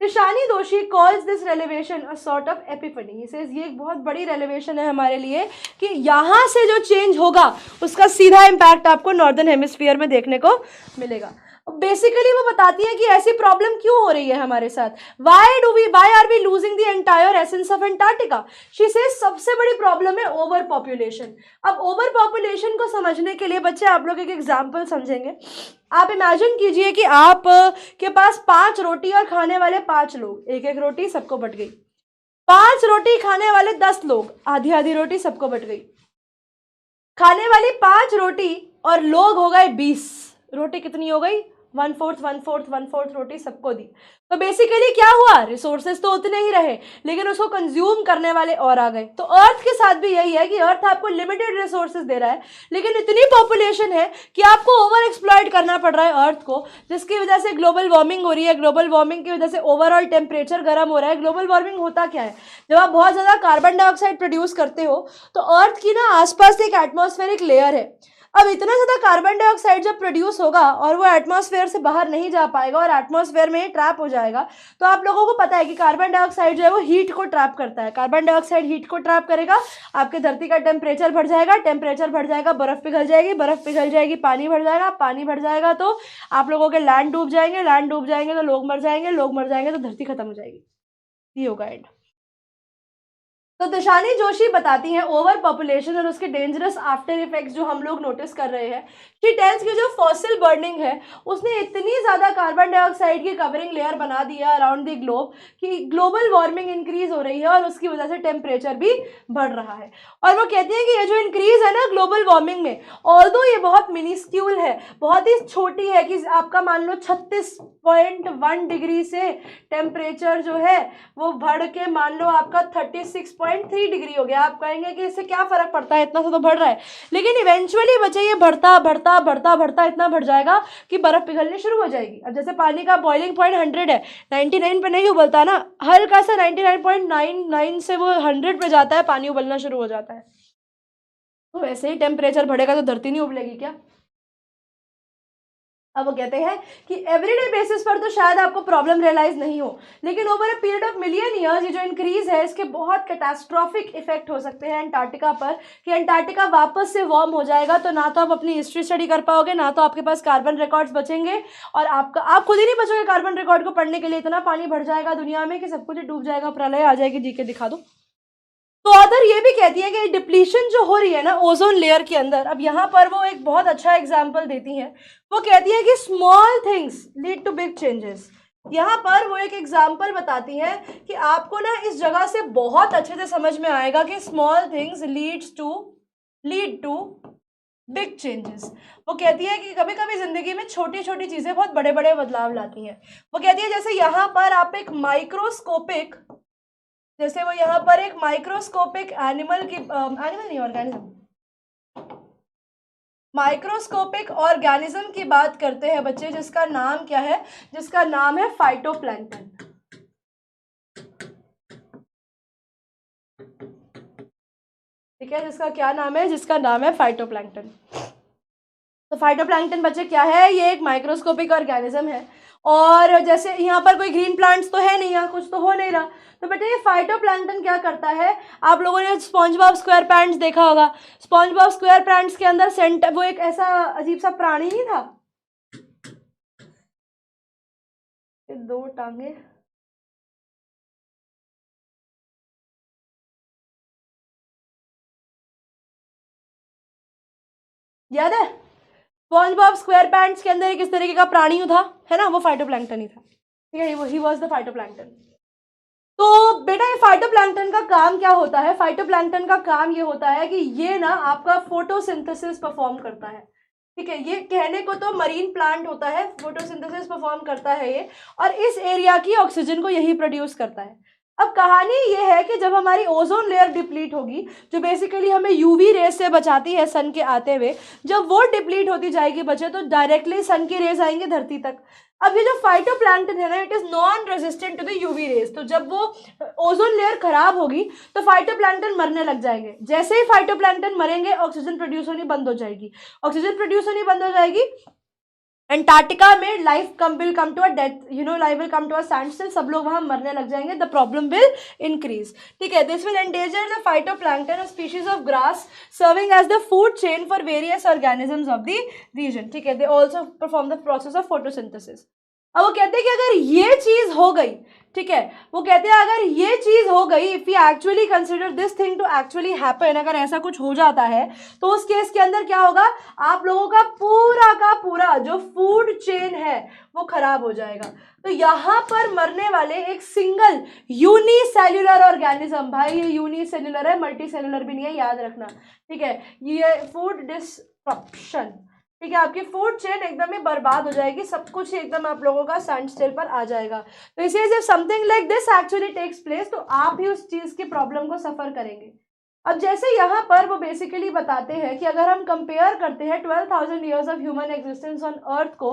Rishani Doshi calls this revelation a sort of epiphany. He says ये एक बहुत बड़ी रेलिवेशन है हमारे लिए कि यहाँ से जो चेंज होगा उसका सीधा इम्पैक्ट आपको नॉर्दर्न हेमिस्फीयर में देखने को मिलेगा। बेसिकली वो बताती है कि ऐसी प्रॉब्लम क्यों हो रही है हमारे साथ, why are we losing the entire essence of Antarctica. She says सबसे बड़ी प्रॉब्लम है ओवर पॉपुलेशन। अब ओवर पॉपुलेशन को समझने के लिए बच्चे आप लोग एक एग्जाम्पल समझेंगे आप इमेजिन कीजिए कि आप के पास 5 रोटी और खाने वाले 5 लोग, एक एक रोटी सबको बट गई। 5 रोटी खाने वाले 10 लोग, आधी आधी रोटी सबको बट गई। खाने वाली 5 रोटी और लोग हो गए 20, रोटी कितनी हो गई? 1/4 रोटी सबको दी। तो बेसिकली क्या हुआ, रिसोर्सेज तो उतने ही रहे लेकिन उसको कंज्यूम करने वाले और आ गए। तो अर्थ के साथ भी यही है कि अर्थ आपको लिमिटेड रिसोर्सेज दे रहा है लेकिन इतनी पॉपुलेशन है कि आपको ओवर एक्सप्लॉइट करना पड़ रहा है अर्थ को, जिसकी वजह से ग्लोबल वार्मिंग हो रही है। ग्लोबल वार्मिंग की वजह से ओवरऑल टेम्परेचर गर्म हो रहा है। ग्लोबल वार्मिंग होता क्या है, जब आप बहुत ज़्यादा कार्बन डाइऑक्साइड प्रोड्यूस करते हो तो अर्थ की ना आसपास एक एटमॉस्फेरिक लेयर है। अब इतना ज़्यादा कार्बन डाइऑक्साइड जब प्रोड्यूस होगा और वो एटमॉस्फेयर से बाहर नहीं जा पाएगा और एटमॉस्फेयर में ही ट्रैप हो जाएगा, तो आप लोगों को पता है कि कार्बन डाइऑक्साइड जो है वो हीट को ट्रैप करता है। कार्बन डाइऑक्साइड हीट को ट्रैप करेगा, आपके धरती का टेम्परेचर बढ़ जाएगा, टेम्परेचर बढ़ जाएगा, बर्फ पिघल जाएगी, बर्फ पिघल जाएगी, पानी बढ़ जाएगा, पानी बढ़ जाएगा तो आप लोगों के लैंड डूब जाएंगे, लैंड डूब जाएंगे तो लोग मर जाएंगे, लोग मर जाएंगे तो धरती खत्म हो जाएगी। ये होगा एंड। तो दशानी जोशी बताती हैं ओवर पॉपुलेशन और उसके डेंजरस आफ्टर इफेक्ट्स जो हम लोग नोटिस कर रहे हैं। शी टेल्स की जो फॉसिल बर्निंग है उसने इतनी ज़्यादा कार्बन डाइऑक्साइड की कवरिंग लेयर बना दिया अराउंड द ग्लोब कि ग्लोबल वार्मिंग इंक्रीज हो रही है और उसकी वजह से टेम्परेचर भी बढ़ रहा है। और वो कहती हैं कि ये जो इंक्रीज है ना ग्लोबल वार्मिंग में, ऑल्दो ये बहुत मिनिस्क्यूल है, बहुत ही छोटी है कि आपका मान लो 36.1 डिग्री से टेम्परेचर जो है वो बढ़ के मान लो आपका 36.3 डिग्री हो गया। आप कहेंगे कि इससे क्या फर्क पड़ता है, इतना सा तो बढ़ रहा है, लेकिन इवेंचुअली बच्चे ये बढ़ता बढ़ता बढ़ता बढ़ता इतना बढ़ जाएगा कि बर्फ पिघलनी शुरू हो जाएगी। अब जैसे पानी का बॉइलिंग पॉइंट 100 है, 99 पे नहीं उबलता ना, हल्का सा 99.99 से वो 100 पे जाता है, पानी उबलना शुरू हो जाता है। तो वैसे ही टेम्परेचर बढ़ेगा तो धरती नहीं उबलेगी क्या? अब वो कहते हैं कि एवरीडे बेसिस पर तो शायद आपको प्रॉब्लम रियलाइज नहीं हो, लेकिन over a period of million years ये जो इंक्रीज है इसके बहुत कैटास्ट्रॉफिक इफेक्ट हो सकते हैं अंटार्कटिका पर, कि अंटार्कटिका वापस से वार्म हो जाएगा तो ना तो आप अपनी हिस्ट्री स्टडी कर पाओगे, ना तो आपके पास कार्बन रिकॉर्ड्स बचेंगे, और आप खुद ही नहीं बचोगे कार्बन रिकॉर्ड को पढ़ने के लिए। इतना पानी बढ़ जाएगा दुनिया में कि सब कुछ डूब जाएगा, प्रलय आ जाएगी, जी के दिखा दो। तो ऑथर ये भी कहती है कि डिप्लीशन जो हो रही है ना ओजोन लेयर के अंदर, अब यहाँ पर वो एक बहुत अच्छा एग्जाम्पल देती हैं। वो कहती है कि small things lead to big changes. यहाँ पर वो एक एग्जाम्पल बताती हैं कि आपको ना इस जगह से बहुत अच्छे से समझ में आएगा कि small things lead to big changes. वो कहती है कि कभी कभी जिंदगी में छोटी छोटी चीजें बहुत बड़े बड़े बदलाव लाती हैं। वो कहती है जैसे यहाँ पर आप एक माइक्रोस्कोपिक एनिमल नहीं, माइक्रोस्कोपिक ऑर्गेनिज्म की बात करते हैं बच्चे, जिसका नाम क्या है, जिसका नाम है फाइटोप्लैंक्टन। ठीक है, जिसका क्या नाम है, जिसका नाम है फाइटोप्लैंक्टन। तो फाइटोप्लैंक्टन बच्चे क्या है, ये एक माइक्रोस्कोपिक ऑर्गेनिज्म है। और जैसे यहाँ पर कोई ग्रीन प्लांट्स तो है नहीं, यहाँ कुछ तो हो नहीं रहा, तो बेटा ये फाइटोप्लैंक्टन क्या करता है, आप लोगों ने स्पॉन्जबॉब स्क्वायर पैंट्स देखा होगा। स्पॉन्जबॉब स्क्वायर पैंट्स के अंदर वो एक ऐसा अजीब सा प्राणी नहीं था, 2 टांगे, याद है? स्पॉन्जबॉब स्क्वायर पैंट्स के अंदर एक इस तरीके का प्राणी था, है ना, वो फाइटोप्लैंक्टन ही था। ठीक है, ही वाज द फाइटोप्लैंक्टन। तो बेटा ये फाइटोप्लैंक्टन का काम क्या होता है, फाइटोप्लैंक्टन का काम ये होता है कि ये ना आपका फोटोसिंथेसिस परफॉर्म करता है। ठीक है, ये कहने को तो मरीन प्लांट होता है, फोटोसिंथेसिस परफॉर्म करता है ये, और इस एरिया की ऑक्सीजन को यही प्रोड्यूस करता है। अब कहानी ये है कि जब हमारी ओजोन लेयर डिप्लीट होगी, जो बेसिकली हमें यूवी रेस से बचाती है सन के आते हुए, जब वो डिप्लीट होती जाएगी बच्चे तो डायरेक्टली सन की रेस आएंगे धरती तक। अब ये जो फाइटोप्लैंक्टन है ना, it is non resistant to the UV rays, तो जब वो ओजोन लेयर खराब होगी तो फाइटोप्लैंक्टन मरने लग जाएंगे। जैसे ही फाइटोप्लैंक्टन मरेंगे ऑक्सीजन प्रोड्यूस होनी बंद हो जाएगी, ऑक्सीजन प्रोड्यूस होनी बंद हो जाएगी, अंटार्कटिका में life will come to a death, life will come to a standstill, सब लोग वहां मरने लग जाएंगे, द प्रॉब्लम विल इंक्रीज। ठीक है, this will endanger the phytoplankton, a species of grass serving as the food chain for various organisms of the region. ठीक है, they also perform the process of photosynthesis. अब वो कहते हैं कि अगर ये चीज हो गई, ठीक है, वो कहते हैं अगर ये चीज हो गई, if you actually consider this thing to actually happen, अगर ऐसा कुछ हो जाता है तो उस केस के अंदर क्या होगा, आप लोगों का पूरा जो फूड चेन है वो खराब हो जाएगा। तो यहाँ पर मरने वाले एक सिंगल यूनिसेल्युलर ऑर्गेनिज्म, भाई ये यूनिसेल्युलर है, मल्टी सेल्युलर भी नहीं है, याद रखना, ठीक है। ये फूड डिस्ट्रप्शन, ठीक है, आपकी फूड चेन एकदम ही बर्बाद हो जाएगी, सब कुछ एकदम आप लोगों का स्टैंड स्टिल पर आ जाएगा। तो इसलिए जब something like this actually takes place तो आप भी उस चीज की प्रॉब्लम को सफर करेंगे। अब जैसे यहाँ पर वो बेसिकली बताते हैं कि अगर हम कंपेयर करते हैं 12,000 years of human existence on earth को,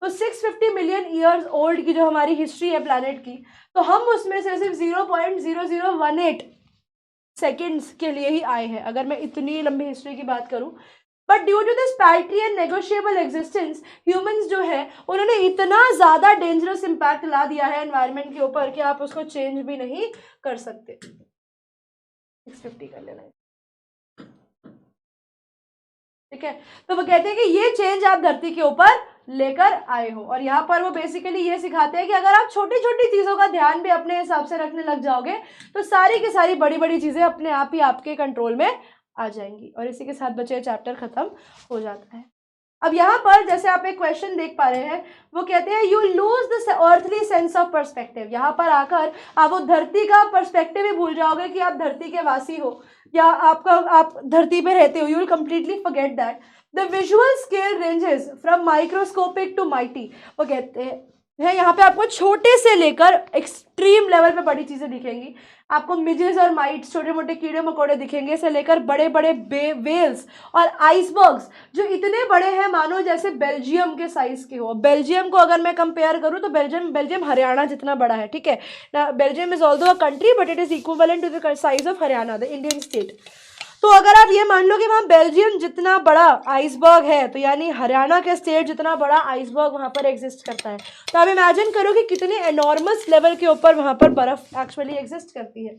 तो 650 मिलियन ईयर्स ओल्ड की जो हमारी हिस्ट्री है प्लैनेट की, तो हम उसमें से सिर्फ 0.0018 सेकेंड्स के लिए ही आए हैं, अगर मैं इतनी लंबी हिस्ट्री की बात करूं। But due to this paltry and negotiable existence, humans जो है उन्होंने इतना ज़्यादा डेंजरस इम्पैक्ट ला दिया है एनवायरनमेंट के ऊपर कि आप उसको चेंज भी नहीं कर सकते। 650 कर लेना, ठीक है। तो वो कहते हैं कि ये चेंज आप धरती के ऊपर लेकर आए हो, और यहाँ पर वो बेसिकली ये सिखाते हैं कि अगर आप छोटी छोटी चीज़ों का ध्यान भी अपने हिसाब से रखने लग जाओगे तो सारी की सारी बड़ी बड़ी चीज़ें अपने आप ही आपके कंट्रोल में आ जाएंगी। और इसी के साथ बच्चे चैप्टर खत्म हो जाता है। अब यहाँ पर जैसे आप एक क्वेश्चन देख पा रहे हैं, वो कहते हैं you lose the earthly sense of perspective. यहाँ पर आकर आप वो धरती का पर्सपेक्टिव ही भूल जाओगे कि आप धरती के वासी हो या आप धरती पे रहते हो। You will completely forget that. The visual scale ranges from microscopic to mighty. वो कहते हैं यहाँ पे आपको छोटे से लेकर एक्सट्रीम लेवल पे बड़ी चीजें दिखेंगी, आपको मिजेस और माइट्स, छोटे मोटे कीड़े मकोड़े दिखेंगे, से लेकर बड़े बड़े वेल्स और आइसबर्ग्स जो इतने बड़े हैं मानो जैसे बेल्जियम के साइज के हो। बेल्जियम को अगर मैं कंपेयर करूं तो बेल्जियम हरियाणा जितना बड़ा है, ठीक है ना। Belgium is although a country but it is equivalent to the size of Haryana, the Indian state. तो अगर आप ये मान लो कि वहाँ बेल्जियम जितना बड़ा आइसबर्ग है, तो यानी हरियाणा के स्टेट जितना बड़ा आइसबर्ग वहाँ पर एग्जिस्ट करता है। तो आप इमेजिन करो कि कितने एनॉर्मस लेवल के ऊपर वहाँ पर बर्फ एक्चुअली एग्जिस्ट करती है।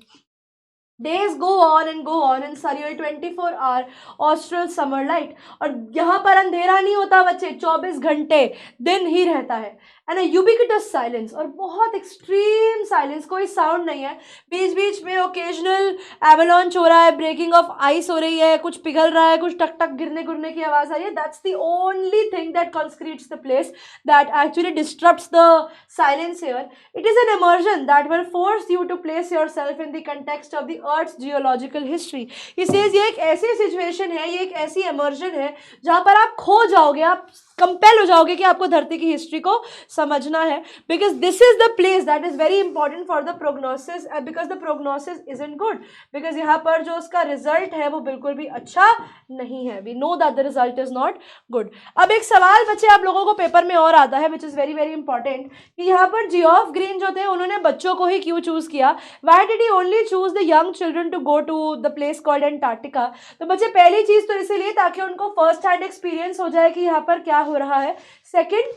Days go on in surreal 24-hour austral summer light। और यहाँ पर अंधेरा नहीं होता बच्चे, 24 घंटे दिन ही रहता है। एंड यूबिक्विटस साइलेंस, और बहुत एक्सट्रीम साइलेंस, कोई साउंड नहीं है। बीच बीच में ओकेजनल एवलांच हो रहा है, ब्रेकिंग ऑफ आइस हो रही है, कुछ पिघल रहा है, कुछ टक टक गिरने गुरने की आवाज़ आ रही है। That's the only thing that concretes the place, that actually disturbs the silence here. It is an immersion that will force you to place yourself in the context of the earth's geological history. इसलिए ये एक ऐसी situation है, ये एक ऐसी immersion है जहाँ पर आप खो जाओगे, आप कंपेल हो जाओगे कि आपको धरती की हिस्ट्री को समझना है। Because this is the place that is very important for the prognosis, because the prognosis isn't good, because यहाँ पर जो उसका रिजल्ट है वो बिल्कुल भी अच्छा नहीं है। We know that the result is not good. अब एक सवाल बच्चे आप लोगों को पेपर में और आता है which is very very important, कि यहाँ पर जियोफ ग्रीन जो थे उन्होंने बच्चों को ही क्यों चूज किया? Why did he only choose the young children to go to the place called Antarctica? तो बच्चे पहली चीज तो इसीलिए ताकि उनको फर्स्ट हैंड एक्सपीरियंस हो जाए कि यहाँ पर क्या हो रहा है। सेकंड,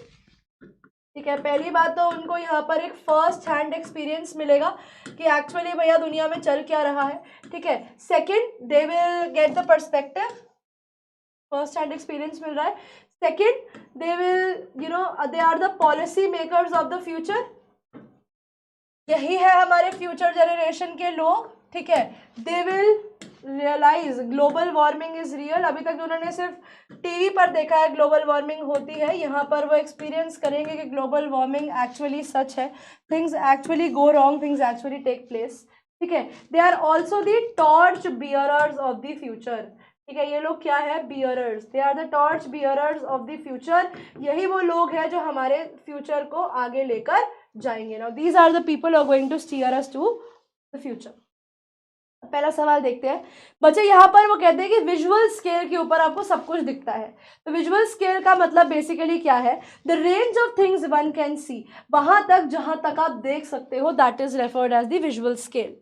ठीक है, पहली बात तो उनको यहाँ पर एक फर्स्ट हैंड एक्सपीरियंस मिलेगा कि एक्चुअली भैया दुनिया में चल क्या रहा है, ठीक है। Second, they will get the perspective, first hand experience मिल रहा है। Second, they will they are the policy makers of the future, यही है हमारे फ्यूचर जनरेशन के लोग, ठीक है। They will realise global warming is real. अभी तक उन्होंने सिर्फ टीवी पर देखा है ग्लोबल वार्मिंग होती है, यहाँ पर वो एक्सपीरियंस करेंगे कि ग्लोबल वार्मिंग एक्चुअली सच है, things actually go wrong, things actually take place, ठीक है। They are also the torch bearers of the future, ठीक है। ये लोग क्या है? Bearers, they are the torch bearers of the future. यही वो लोग हैं जो हमारे फ्यूचर को आगे लेकर जाएंगे। Now these are the people are going to steer us to the future. पहला सवाल देखते हैं बच्चे। यहाँ पर वो कहते हैं कि विजुअल स्केल के ऊपर आपको सब कुछ दिखता है। तो विजुअल स्केल का मतलब बेसिकली क्या है? The range of things one can see, वहां तक जहां तक आप देख सकते हो, that is referred as the visual scale.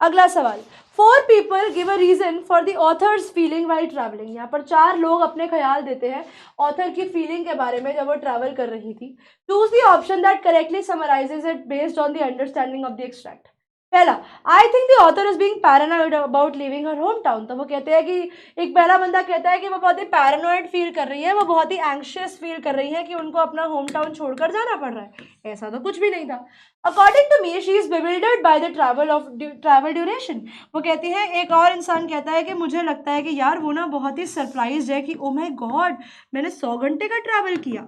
अगला सवाल, 4 people give a reason for the author's feeling while travelling. यहाँ पर 4 लोग अपने ख्याल देते हैं ऑथर की फीलिंग के बारे में जब वो ट्रैवल कर रही थी। Choose the option that correctly summarises it based on the understanding of the extract. पहला, I think the author is being paranoid about living her home town. तो वो कहते हैं कि एक पहला बंदा कहता है कि वो बहुत ही पैरानॉइड फील कर रही है, वो बहुत ही एंग्शियस फील कर रही है कि उनको अपना होम टाउन छोड़कर जाना पड़ रहा है। ऐसा तो कुछ भी नहीं था। According to me she is bewildered by the travel duration. वो कहती है, एक और इंसान कहता है कि मुझे लगता है कि यार वो ना बहुत ही सरप्राइज है कि ओ माई गॉड मैंने 100 घंटे का ट्रैवल किया।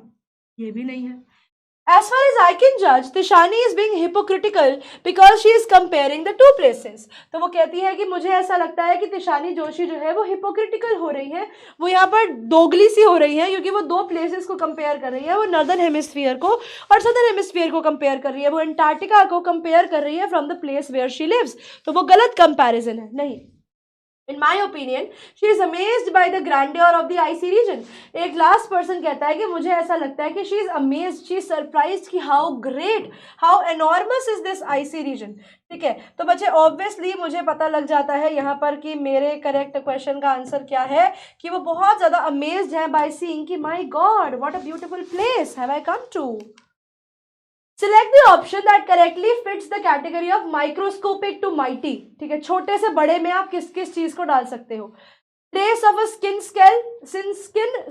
ये भी नहीं है। As far as I can judge, Tishani is being hypocritical because she is comparing the two places. तो वो कहती है कि मुझे ऐसा लगता है कि तिशानी जोशी जो है वो हिपोक्रिटिकल हो रही है, वो यहाँ पर दोगली सी हो रही है, क्योंकि वो दो प्लेसेस को कंपेयर कर रही है। वो नॉर्दर्न हेमिस्फीयर को और सदर्न हेमिस्फीयर को कंपेयर कर रही है, वो अंटार्कटिका को कंपेयर कर रही है from the place where she lives. तो वो गलत कंपैरिजन है। नहीं, In my opinion, she is amazed by the grandeur of the icy region. एक लास्ट पर्सन कहता है कि मुझे ऐसा लगता है कि she is amazed, she is surprised कि how great, how enormous is this icy region. ठीक है, तो बच्चे ऑब्वियसली मुझे पता लग जाता है यहाँ पर कि मेरे करेक्ट क्वेश्चन का आंसर क्या है, कि वो बहुत ज़्यादा अमेज्ड है बाय सीइंग कि my God what a beautiful place have I come to. Select the option that correctly fits the category of microscopic to mighty. ठीक है, छोटे से बड़े में आप किस किस चीज को डाल सकते हो। Trace of a skin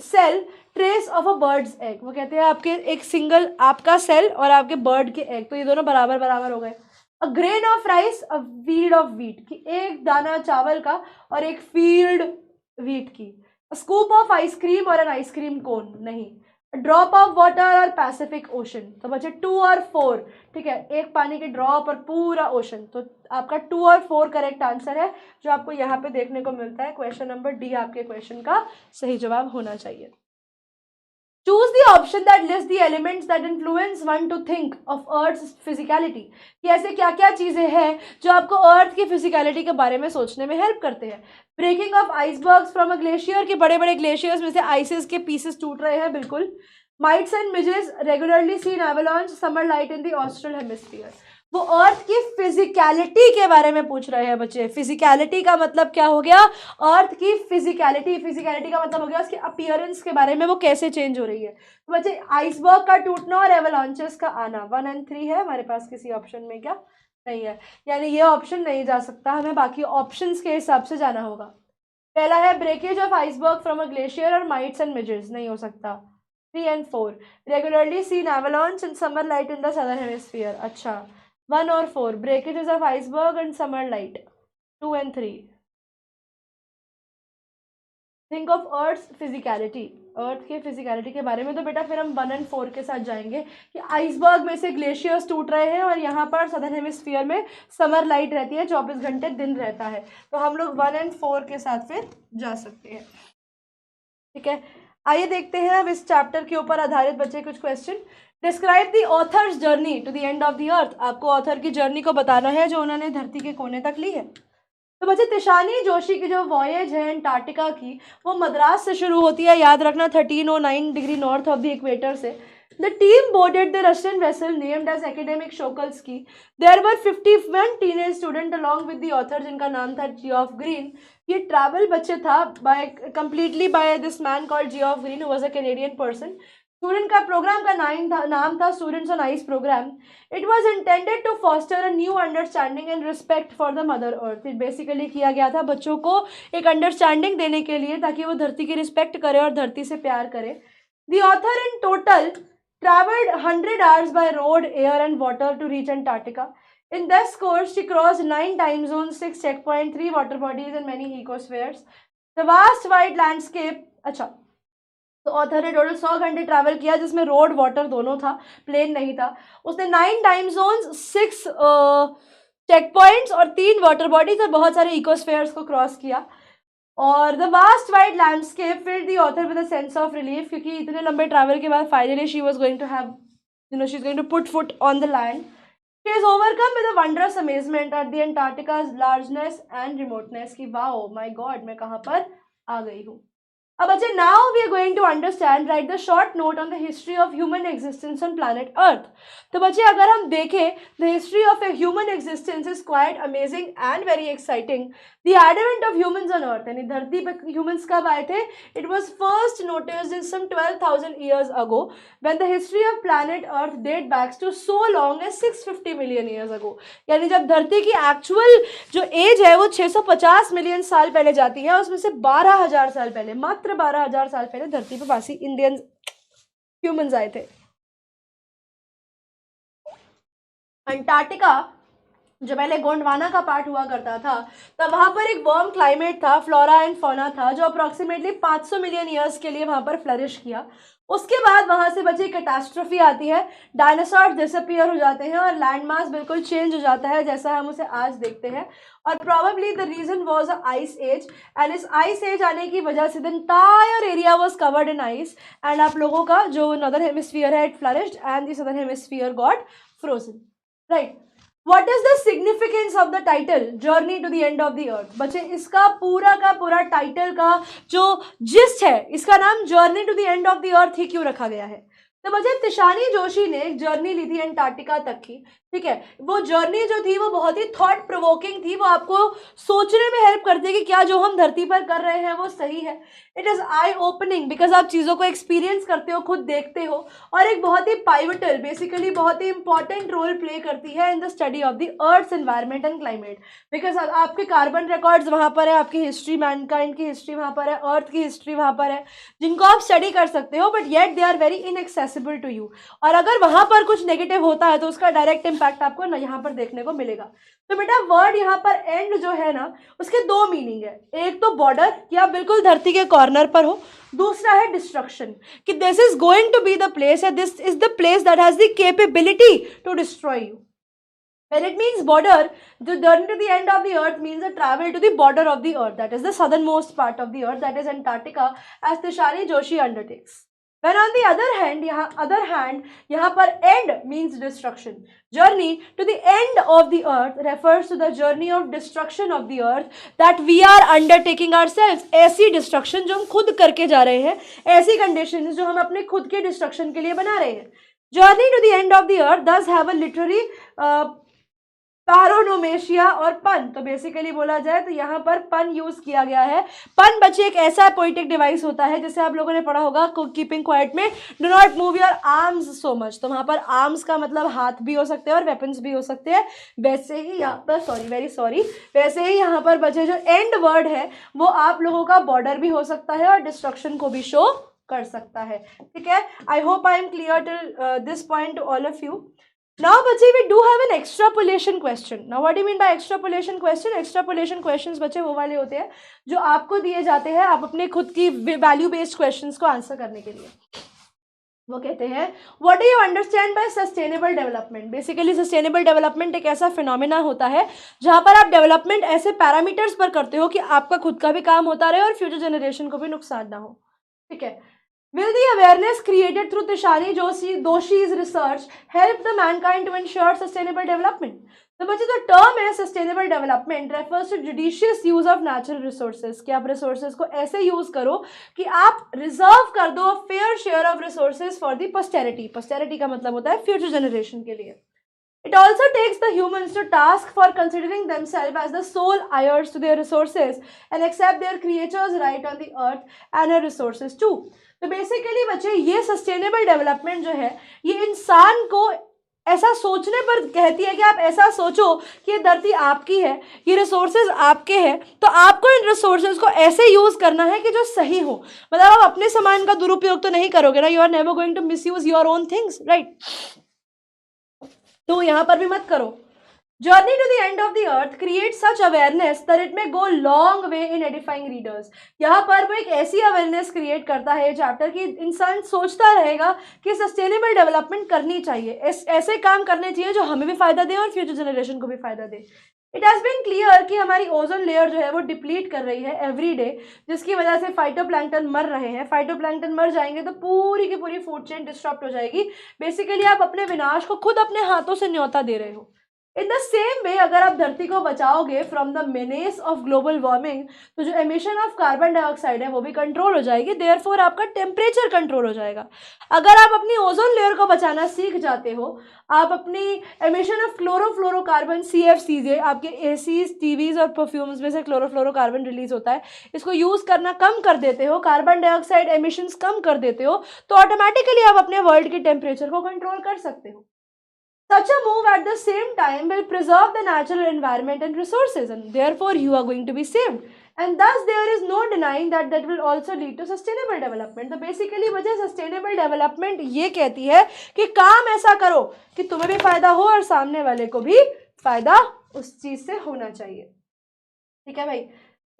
cell, trace of a bird's egg. वो कहते हैं आपके एक सिंगल आपका सेल और आपके बर्ड के एग, तो ये दोनों बराबर बराबर हो गए। A grain of rice, a field of wheat, कि एक दाना चावल का और एक फील्ड व्हीट की। स्कूप ऑफ आइसक्रीम और एन आइसक्रीम कोन, नहीं। ड्रॉप ऑफ वाटर और पैसिफिक ओशन। तो बच्चे 2 और 4, ठीक है, एक पानी की ड्रॉप और पूरा ओशन। तो आपका 2 और 4 करेक्ट आंसर है जो आपको यहाँ पे देखने को मिलता है। क्वेश्चन नंबर डी आपके क्वेश्चन का सही जवाब होना चाहिए। Choose the option that list the elements that influence one to think of earth's physicality. कि ऐसे क्या क्या चीजें हैं जो आपको अर्थ की फिजिकलिटी के बारे में सोचने में हेल्प करते हैं। Breaking off icebergs from a glacier, के बड़े बड़े ग्लेशियर्स में से आइसेस के पीसेस टूट रहे हैं, बिल्कुल। Mites and midges regularly seen avalanche summer light in the austral hemisphere. वो अर्थ की फिजिकलिटी के बारे में पूछ रहे हैं बच्चे। फिजिकलिटी का मतलब क्या हो गया, अर्थ की फिजिकलिटी। फिजिकलिटी का मतलब हो गया उसके अपीयरेंस के बारे में, वो कैसे चेंज हो रही है। तो बच्चे आइसबर्ग का टूटना और एवलांचेस का आना, 1 और 3 है हमारे पास, किसी ऑप्शन में क्या नहीं है, यानी ये ऑप्शन नहीं जा सकता, हमें बाकी ऑप्शंस के हिसाब से जाना होगा। पहला है breakage of iceberg from a glacier और माइट्स एंड मिजेस, नहीं हो सकता। 3 और 4 regularly seen avalanche and summer light in the southern hemisphere, अच्छा। 1 और 4 breakages of iceberg and summer light, 2 और 3। Think of earth physicality, earth के फिजिकलिटी के बारे में। तो बेटा फिर हम 1 और 4 के साथ जाएंगे कि आइसबर्ग में से ग्लेशियर्स टूट रहे हैं और यहाँ पर सदर्न हेमिस्फीयर में समर लाइट रहती है, 24 घंटे दिन रहता है। तो हम लोग 1 और 4 के साथ फिर जा सकते हैं। ठीक है, आइए देखते हैं अब इस चैप्टर के ऊपर आधारित बच्चे कुछ question. Describe the author's journey to the end of the earth. आपको ऑथर की जर्नी को बताना है जो उन्होंने धरती के कोने तक ली है। तो बच्चे तिशानी जोशी की जो वॉयज है अंटार्कटिका की, वो मद्रास से शुरू होती है, याद रखना 1309 degree north of the equator से। The team boarded the Russian vessel named as Akademik Shokalskiy. There were 51 teenage student along with the author, जिनका नाम था जियोफ ग्रीन। ये ट्रैवल बच्चे था by completely by this man called Geoff Green, who was a Canadian person. Student का programme का नाम था students on ice programme. It was intended to foster a new understanding and respect for the mother earth. Basically किया गया था बच्चों को एक अंडरस्टैंडिंग देने के लिए, ताकि वो धरती की रिस्पेक्ट करे और धरती से प्यार करे। The author in total traveled 100 hours by road, air and water to reach Antarctica. In this course, she crossed 9 time zones, 6 checkpoints, 3 water bodies and many ecospheres. The vast wide landscape, अच्छा, तो author ने total 100 घंटे travel किया, जिसमें road water दोनों था, plane नहीं था। उसने 9 टाइम जोन्स, 6 चेक पॉइंट्स और 3 वाटर बॉडीज और बहुत सारे इकोस्फेयर्स को क्रॉस किया। और the vast wide landscape filled the author with a sense of relief, क्योंकि इतने लंबे ट्रैवल के बाद finally she was going to have, she is going to put foot on the land. She is overcome with a wondrous amazement at the Antarctica's largeness and remoteness, की wow my god मैं कहाँ पर आ गई हूँ। अब बच्चे now we are going to understand right the short note on the history of human existence on planet earth. तो बच्चे अगर हम देखें the history of a human existence is quite amazing and very exciting. The advent of humans on earth, यानी धरती पर humans कब आए थे? It was first noticed in some 12,000 years ago when the history of planet earth date back to so long as 650 million years ago। यानी जब धरती की एक्चुअल जो एज है वो 650 मिलियन साल पहले जाती है, उसमें से 12,000 साल पहले, मात्र 12,000 साल पहले धरती पर वासी इंडियन ह्यूमंस आए थे। अंटार्कटिका जो पहले गोंडवाना का पार्ट हुआ करता था, तब वहां पर एक वार्म क्लाइमेट था, फ्लोरा एंड फौना था, जो अप्रोक्सीमेटली 500 मिलियन ईयर्स के लिए वहां पर फ्लरिश किया। उसके बाद वहां से बची कैटास्ट्रोफी आती है, डायनासोर डिसअपीयर हो जाते हैं और लैंड मास बिल्कुल चेंज हो जाता है जैसा हम उसे आज देखते हैं। और probably the reason was a ice age, and इस आइस एज आने की वजह से the entire area was covered in ice, and आप लोगों का जो नॉर्दर्न हेमिस्फीयर है it flourished and the southern hemisphere got frozen, right. What is the significance of the title Journey to the End of the Earth? बच्चे इसका पूरा का पूरा टाइटल का जो जिस्ट है, इसका नाम journey to the end of the earth ही क्यों रखा गया है? तो बच्चे तिशानी जोशी ने एक जर्नी ली थी अंटार्कटिका तक की, ठीक है। वो जर्नी जो थी वो बहुत ही थॉट प्रोवोकिंग थी, वो आपको सोचने में हेल्प करती है कि क्या जो हम धरती पर कर रहे हैं वो सही है। It is I opening because आप चीज़ों को एक्सपीरियंस करते हो, खुद देखते हो, और एक बहुत ही पाइवटल, बेसिकली बहुत ही इंपॉर्टेंट रोल प्ले करती है in the study of the earth's environment and climate. Because आपके कार्बन रिकॉर्ड्स वहाँ पर है, आपकी हिस्ट्री, मैनकाइंड की हिस्ट्री वहाँ पर है, अर्थ की हिस्ट्री वहाँ पर है, जिनको आप स्टडी कर सकते हो, but yet they are very inaccessible to you. और अगर वहाँ पर कुछ नेगेटिव होता है तो उसका डायरेक्ट इम्पैक्ट आपको यहाँ पर देखने को मिलेगा। तो बेटा वर्ड यहाँ पर एंड जो है ना, उसके दो मीनिंग है। एक तो बॉर्डर, कि आप बिल्कुल धरती के कॉर्नर पर हो। दूसरा है डिस्ट्रक्शन, कि this is going to be the place, this is the place that has the capability to destroy you. When it means border, the journey to the end of the earth means a travel to the border of the earth, that is the southernmost part of the earth, that is Antarctica, as Tishani Joshi undertakes. When on the other hand, यहाँ पर end means destruction. Journey to the end of the earth refers to the journey of destruction of the earth that we are undertaking ourselves. ऐसी destruction जो हम खुद करके जा रहे हैं, ऐसी conditions जो हम अपने खुद के destruction के लिए बना रहे हैं। Journey to the end of the earth does have a literary पैरोनोमेशिया और पन। तो बेसिकली बोला जाए तो यहाँ पर पन यूज किया गया है। पन बच्चे एक ऐसा पोइटिक डिवाइस होता है, जैसे आप लोगों ने पढ़ा होगा कीपिंग क्वाइट में, do not move your arms so much. तो वहाँ पर आर्म्स का मतलब हाथ भी हो सकते हैं और वेपन्स भी हो सकते हैं। वैसे ही यहाँ पर वैसे ही यहाँ पर बच्चे जो एंड वर्ड है वो आप लोगों का बॉर्डर भी हो सकता है और डिस्ट्रक्शन को भी शो कर सकता है, ठीक है। I hope I am clear till this point two all of you. Now बच्चे we do have an extrapolation question. Now what do you mean by extrapolation question? Extrapolation questions बच्चे वो वाले होते हैं जो आपको दिए जाते हैं आप अपने खुद की वैल्यू बेस्ड क्वेश्चंस को आंसर करने के लिए। वो कहते हैं what do you understand by sustainable development. Basically sustainable development एक ऐसा फिनोमिना होता है जहाँ पर आप डेवलपमेंट ऐसे पैरामीटर्स पर करते हो कि आपका खुद का भी काम होता रहे और फ्यूचर जनरेशन को भी नुकसान ना हो, ठीक है। Will the awareness created through Tishani Joshi's research help the mankind to ensure sustainable development? तो बच्चे जो टर्म है sustainable development refers to judicious use of natural resources, कि आप रिसोर्सेज को ऐसे यूज करो कि आप रिजर्व कर दो fair share of resources for the posterity. Posterity का मतलब होता है फ्यूचर जनरेशन के लिए। It also takes the humans to task for considering themselves as the sole heirs to their resources and accept their creatures' right on the earth and her resources too. तो basically बच्चे ये sustainable development जो है ये इंसान को ऐसा सोचने पर कहती है कि आप ऐसा सोचो कि ये धरती आपकी है, ये रिसोर्सेज आपके हैं, तो आपको इन रिसोर्सेज को ऐसे यूज करना है कि जो सही हो। मतलब आप अपने सामान का दुरुपयोग तो नहीं करोगे ना, you are never going to misuse your own things, right. तो यहाँ पर भी मत करो। Journey to the end of the earth creates such awareness that it may go long way in edifying readers. यहाँ पर वो एक ऐसी अवेयरनेस क्रिएट करता है चैप्टर कि इंसान सोचता रहेगा कि सस्टेनेबल डेवलपमेंट करनी चाहिए, ऐसे काम करने चाहिए जो हमें भी फायदा दे और फ्यूचर जनरेशन को भी फायदा दे। इट हैज़ बीन क्लियर कि हमारी ओजोन लेयर जो है वो डिप्लीट कर रही है एवरी डे, जिसकी वजह से फाइटोप्लैंक्टन मर रहे हैं। फाइटोप्लैंक्टन मर जाएंगे तो पूरी की पूरी फूड चेन डिस्टर्ब हो जाएगी। बेसिकली आप अपने विनाश को खुद अपने हाथों से न्योता दे रहे हो। इन द सेम वे अगर आप धरती को बचाओगे from the menace of global warming, तो जो एमिशन ऑफ कार्बन डाइऑक्साइड है वो भी कंट्रोल हो जाएगी, देयरफॉर आपका टेम्परेचर कंट्रोल हो जाएगा। अगर आप अपनी ओजोन लेयर को बचाना सीख जाते हो, आप अपनी एमिशन ऑफ क्लोरोफ्लोरोकार्बन CFCs, आपके एसीज, टीवीज और परफ्यूम्स में से क्लोरोफ्लोरोकार्बन रिलीज होता है, इसको यूज करना कम कर देते हो, कार्बन डाइऑक्साइड एमिशंस कम कर देते हो, तो ऑटोमेटिकली आप अपने वर्ल्ड की टेम्परेचर को कंट्रोल कर सकते हो। Such a move at the same time will preserve the natural environment and resources, and therefore you are going to be saved. And thus there is no denying that that will also lead to sustainable development. तो basically वजह sustainable development ये कहती है कि काम ऐसा करो कि तुम्हें भी फायदा हो और सामने वाले को भी फायदा उस चीज से होना चाहिए। ठीक है भाई,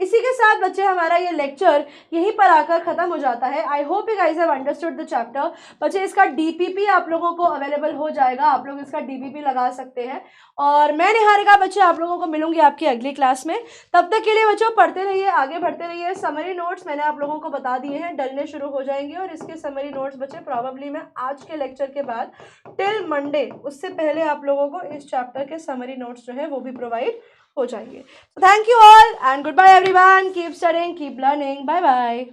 इसी के साथ बच्चे हमारा ये लेक्चर यहीं पर आकर खत्म हो जाता है। I hope you guys have understood the chapter. बच्चे इसका DPP आप लोगों को अवेलेबल हो जाएगा, आप लोग इसका DPP लगा सकते हैं। और मैं निहारिका बच्चे आप लोगों को मिलूंगी आपकी अगली क्लास में। तब तक के लिए बच्चों पढ़ते रहिए, आगे बढ़ते रहिए। समरी नोट्स मैंने आप लोगों को बता दिए हैं, डलने शुरू हो जाएंगे, और इसके समरी नोट्स बच्चे प्रॉबेबली मैं आज के लेक्चर के बाद टिल मंडे, उससे पहले आप लोगों को इस चैप्टर के समरी नोट्स जो है वो भी प्रोवाइड हो जाएंगे। Thank you all and goodbye everyone. Keep studying, keep learning, bye bye.